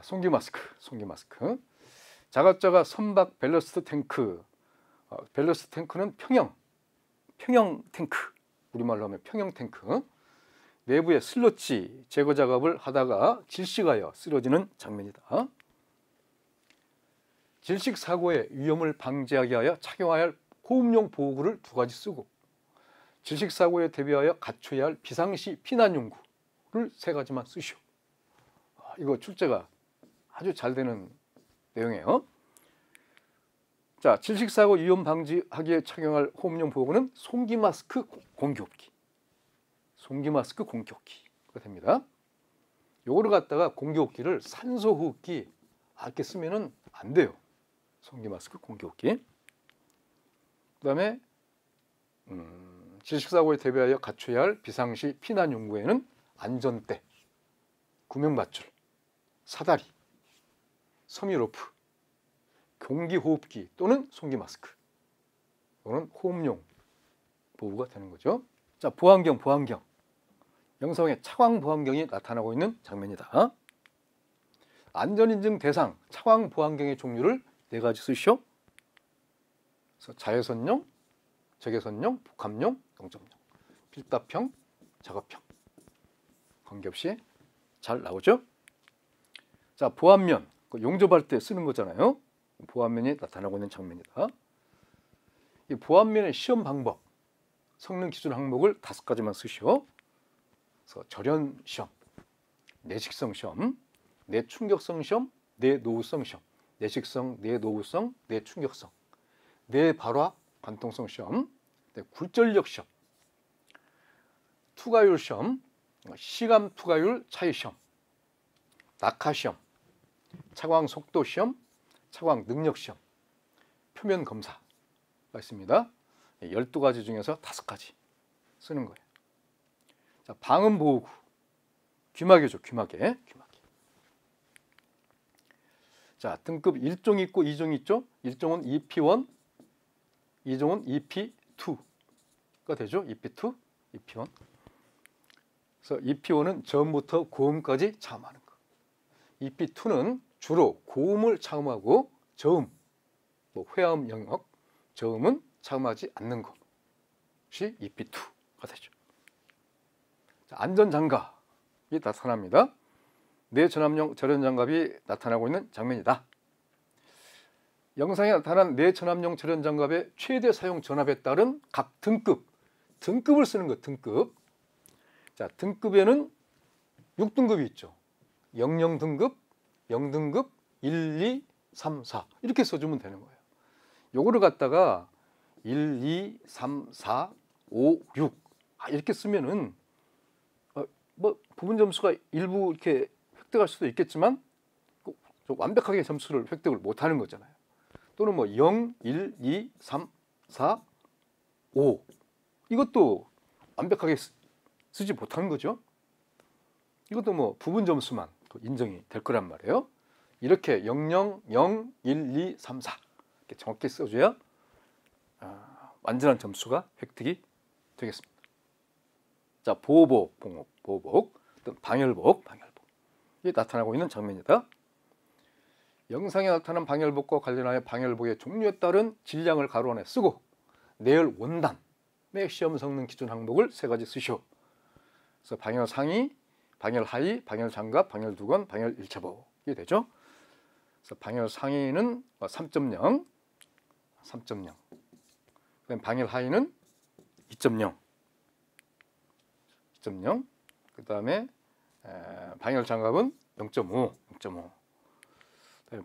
송기 마스크. 자가자가 선박 밸러스트 탱크. 밸러스트 탱크는 평형 탱크. 우리말로 하면 평형 탱크. 내부의 슬러지 제거 작업을 하다가 질식하여 쓰러지는 장면이다. 질식 사고의 위험을 방지하게 하여 착용해야 할 호흡용 보호구를 2가지 쓰고, 질식 사고에 대비하여 갖춰야 할 비상시 피난 용구를 3가지만 쓰시오. 이거 출제가 아주 잘 되는 내용이에요. 자, 질식 사고 위험 방지하기에 착용할 호흡용 보호구는 송기 마스크 공기호흡기. 송기 마스크 공기호흡기가 됩니다. 요거를 갖다가 공기호흡기를 산소 호흡기 이렇게 쓰면은 안 돼요. 송기 마스크 공기호흡기. 그다음에 질식사고에 대비하여 갖춰야 할 비상시 피난 용구에는 안전대, 구명밧줄, 사다리, 섬유로프, 공기호흡기 또는 송기 마스크. 이거는 호흡용 보호가 되는 거죠. 자, 보안경. 영상에 차광 보안경이 나타나고 있는 장면이다. 안전인증 대상 차광 보안경의 종류를 4가지 쓰시오. 그래서 자외선용, 적외선용, 복합용, 영점용, 필답형, 작업형. 관계없이 잘 나오죠? 자, 보안면. 용접할 때 쓰는 거잖아요. 보안면이 나타나고 있는 장면이다. 이 보안면의 시험 방법, 성능 기준 항목을 5가지만 쓰시오. 그래서 절연 시험, 내식성 시험, 내충격성 시험, 내노후성 시험, 내식성, 내노후성, 내충격성, 내발화 관통성 시험, 굴절력 시험, 투과율 시험, 시감 투과율 차이 시험, 낙하 시험, 차광 속도 시험, 차광 능력 시험, 표면 검사가 있습니다. 12가지 중에서 5가지 쓰는 거예요. 자, 방음 보호구. 귀마개죠, 귀마개. 자, 등급 1종 있고 2종 있죠. 1종은 EP1, 2종은 EP2가 되죠. EP2, EP1. 그래서 EP1은 저음부터 고음까지 차음하는 거. EP2는 주로 고음을 차음하고 저음, 뭐 회화음 영역, 저음은 차음하지 않는 것이 EP2가 되죠. 자, 안전장갑이 나타납니다. 내전압용 절연장갑이 나타나고 있는 장면이다. 영상에 나타난 내전압용 절연장갑의 최대 사용 전압에 따른 각 등급을 쓰는 것. 등급. 자, 등급에는 6등급이 있죠. 00등급, 0등급, 1, 2, 3, 4 이렇게 써주면 되는 거예요. 요거를 갖다가 1, 2, 3, 4, 5, 6 이렇게 쓰면은 뭐 부분 점수가 일부 이렇게 획득할 수도 있겠지만 좀 완벽하게 점수를 획득을 못하는 거잖아요. 또는 뭐 0, 1, 2, 3, 4, 5 이것도 완벽하게 쓰지 못하는 거죠. 이것도 뭐 부분 점수만 인정이 될 거란 말이에요. 이렇게 00, 0, 1, 2, 3, 4 이렇게 정확히 써줘야 완전한 점수가 획득이 되겠습니다. 자, 보복, 봉업, 보복, 또는 방열복, 이게 나타나고 있는 장면이다. 영상에 나타난 방열복과 관련하여 방열복의 종류에 따른 질량을 가로 안에 쓰고 내열 원단의 시험 성능 기준 항목을 세 가지 쓰시오. 그래서 방열 상의, 방열 하의, 방열 장갑, 방열 두건, 방열 일체복이 되죠. 그래서 방열 상의는 3.0, 3.0. 그다음 방열 하의는 2.0, 2.0. 그다음에 방열 장갑은 0.5, 0.5.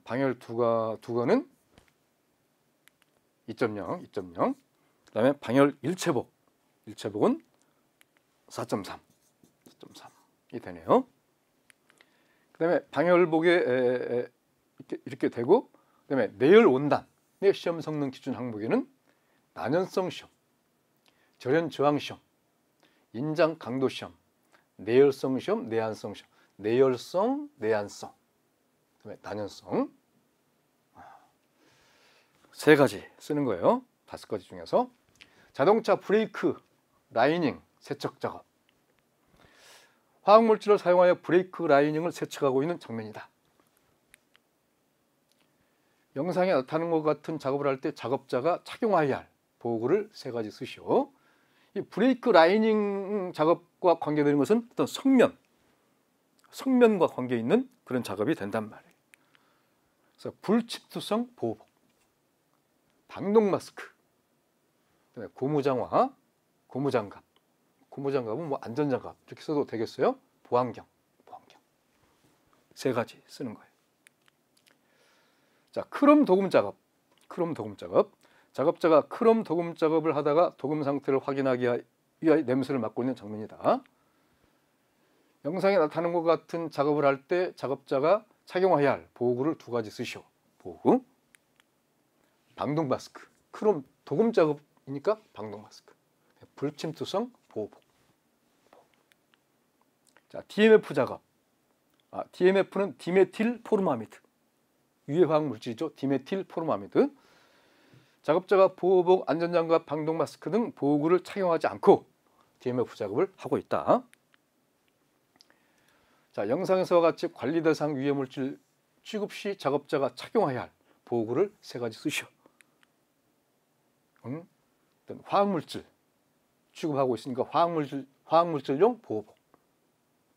방열 두건은 2.0, 2.0. 그다음에 방열 일체복은 4.3, 4.3이 되네요. 그다음에 방열복에 이렇게 되고, 그다음에 내열 원단의 시험 성능 기준 항목에는 난연성 시험, 절연 저항 시험, 인장 강도 시험, 내열성 시험, 내한성 시험, 내열성, 내한성, 그다음에 난연성 세 가지 쓰는 거예요. 5가지 중에서 자동차 브레이크 라이닝 세척 작업. 화학물질을 사용하여 브레이크 라이닝을 세척하고 있는 장면이다. 영상에 나타나는 것 같은 작업을 할 때 작업자가 착용해야 할 보호구를 세 가지 쓰시오. 이 브레이크 라이닝 작업과 관계되는 것은 어떤 성면과 관계 있는 그런 작업이 된단 말이에요. 그래서 불침투성 보호복, 방독 마스크, 그다음에 고무장화, 고무장갑. 고무장갑은 뭐 안전장갑 이렇게 써도 되겠어요? 보안경 세 가지 쓰는 거예요. 자, 크롬 도금 작업. 작업자가 크롬 도금 작업을 하다가 도금 상태를 확인하기 위하여 냄새를 맡고 있는 장면이다. 영상에 나타나는 것 같은 작업을 할 때 작업자가 착용해야 할 보호구를 2가지 쓰시오. 보호구, 방독 마스크. 크롬 도금 작업이니까 방독 마스크. 불침투성 보호복. 자, DMF 작업. DMF는 디메틸 포르마미드. 유해화학 물질이죠. 디메틸 포르마미드. 작업자가 보호복, 안전장갑, 방독 마스크 등 보호구를 착용하지 않고 DMF 작업을 하고 있다. 자, 영상에서와 같이 관리 대상 유해 물질 취급 시 작업자가 착용해야 할 보호구를 3가지 쓰시오. 어떤 화학물질 취급하고 있으니까 화학물질용 보호복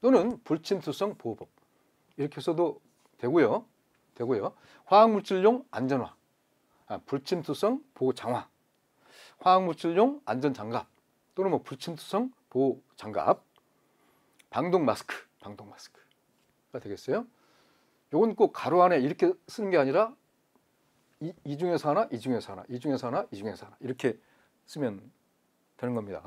또는 불침투성 보호복 이렇게 써도 되고요. 화학물질용 안전화, 불침투성 보호 장화, 화학물질용 안전장갑 또는 뭐 불침투성 보호 장갑, 방독 마스크가 되겠어요. 요건 꼭 가로 안에 이렇게 쓰는 게 아니라 이 중에서 하나, 이 중에서 하나, 이 중에서 하나, 이 중에서 하나 이렇게 쓰면 되는 겁니다.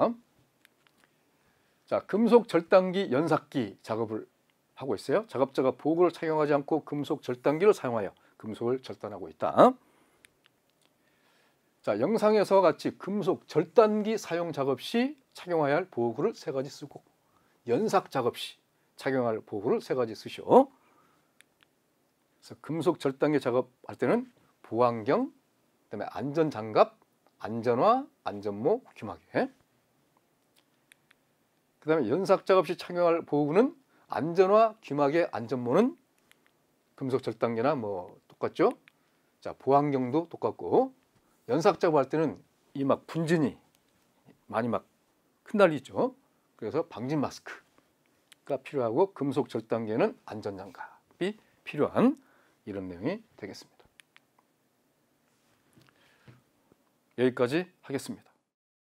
자, 금속 절단기 연삭기 작업을 하고 있어요. 작업자가 보호구를 착용하지 않고 금속 절단기를 사용하여 금속을 절단하고 있다. 자, 영상에서와 같이 금속 절단기 사용 작업 시 착용해야 할 보호구를 3가지 쓰고 연삭 작업 시 착용할 보호구를 3가지 쓰시오. 그래서 금속 절단기 작업할 때는 보안경, 그다음에 안전장갑, 안전화, 안전모, 귀마개. 그다음에 연삭 작업 시 착용할 보호구는 안전화, 귀마개, 안전모는 금속 절단기나 뭐 똑같죠. 자, 보안경도 똑같고 연삭 작업할 때는 이 막 분진이 많이 막 흩날리죠. 그래서 방진 마스크가 필요하고 금속 절단기에는 안전장갑이 필요한 이런 내용이 되겠습니다. 여기까지 하겠습니다.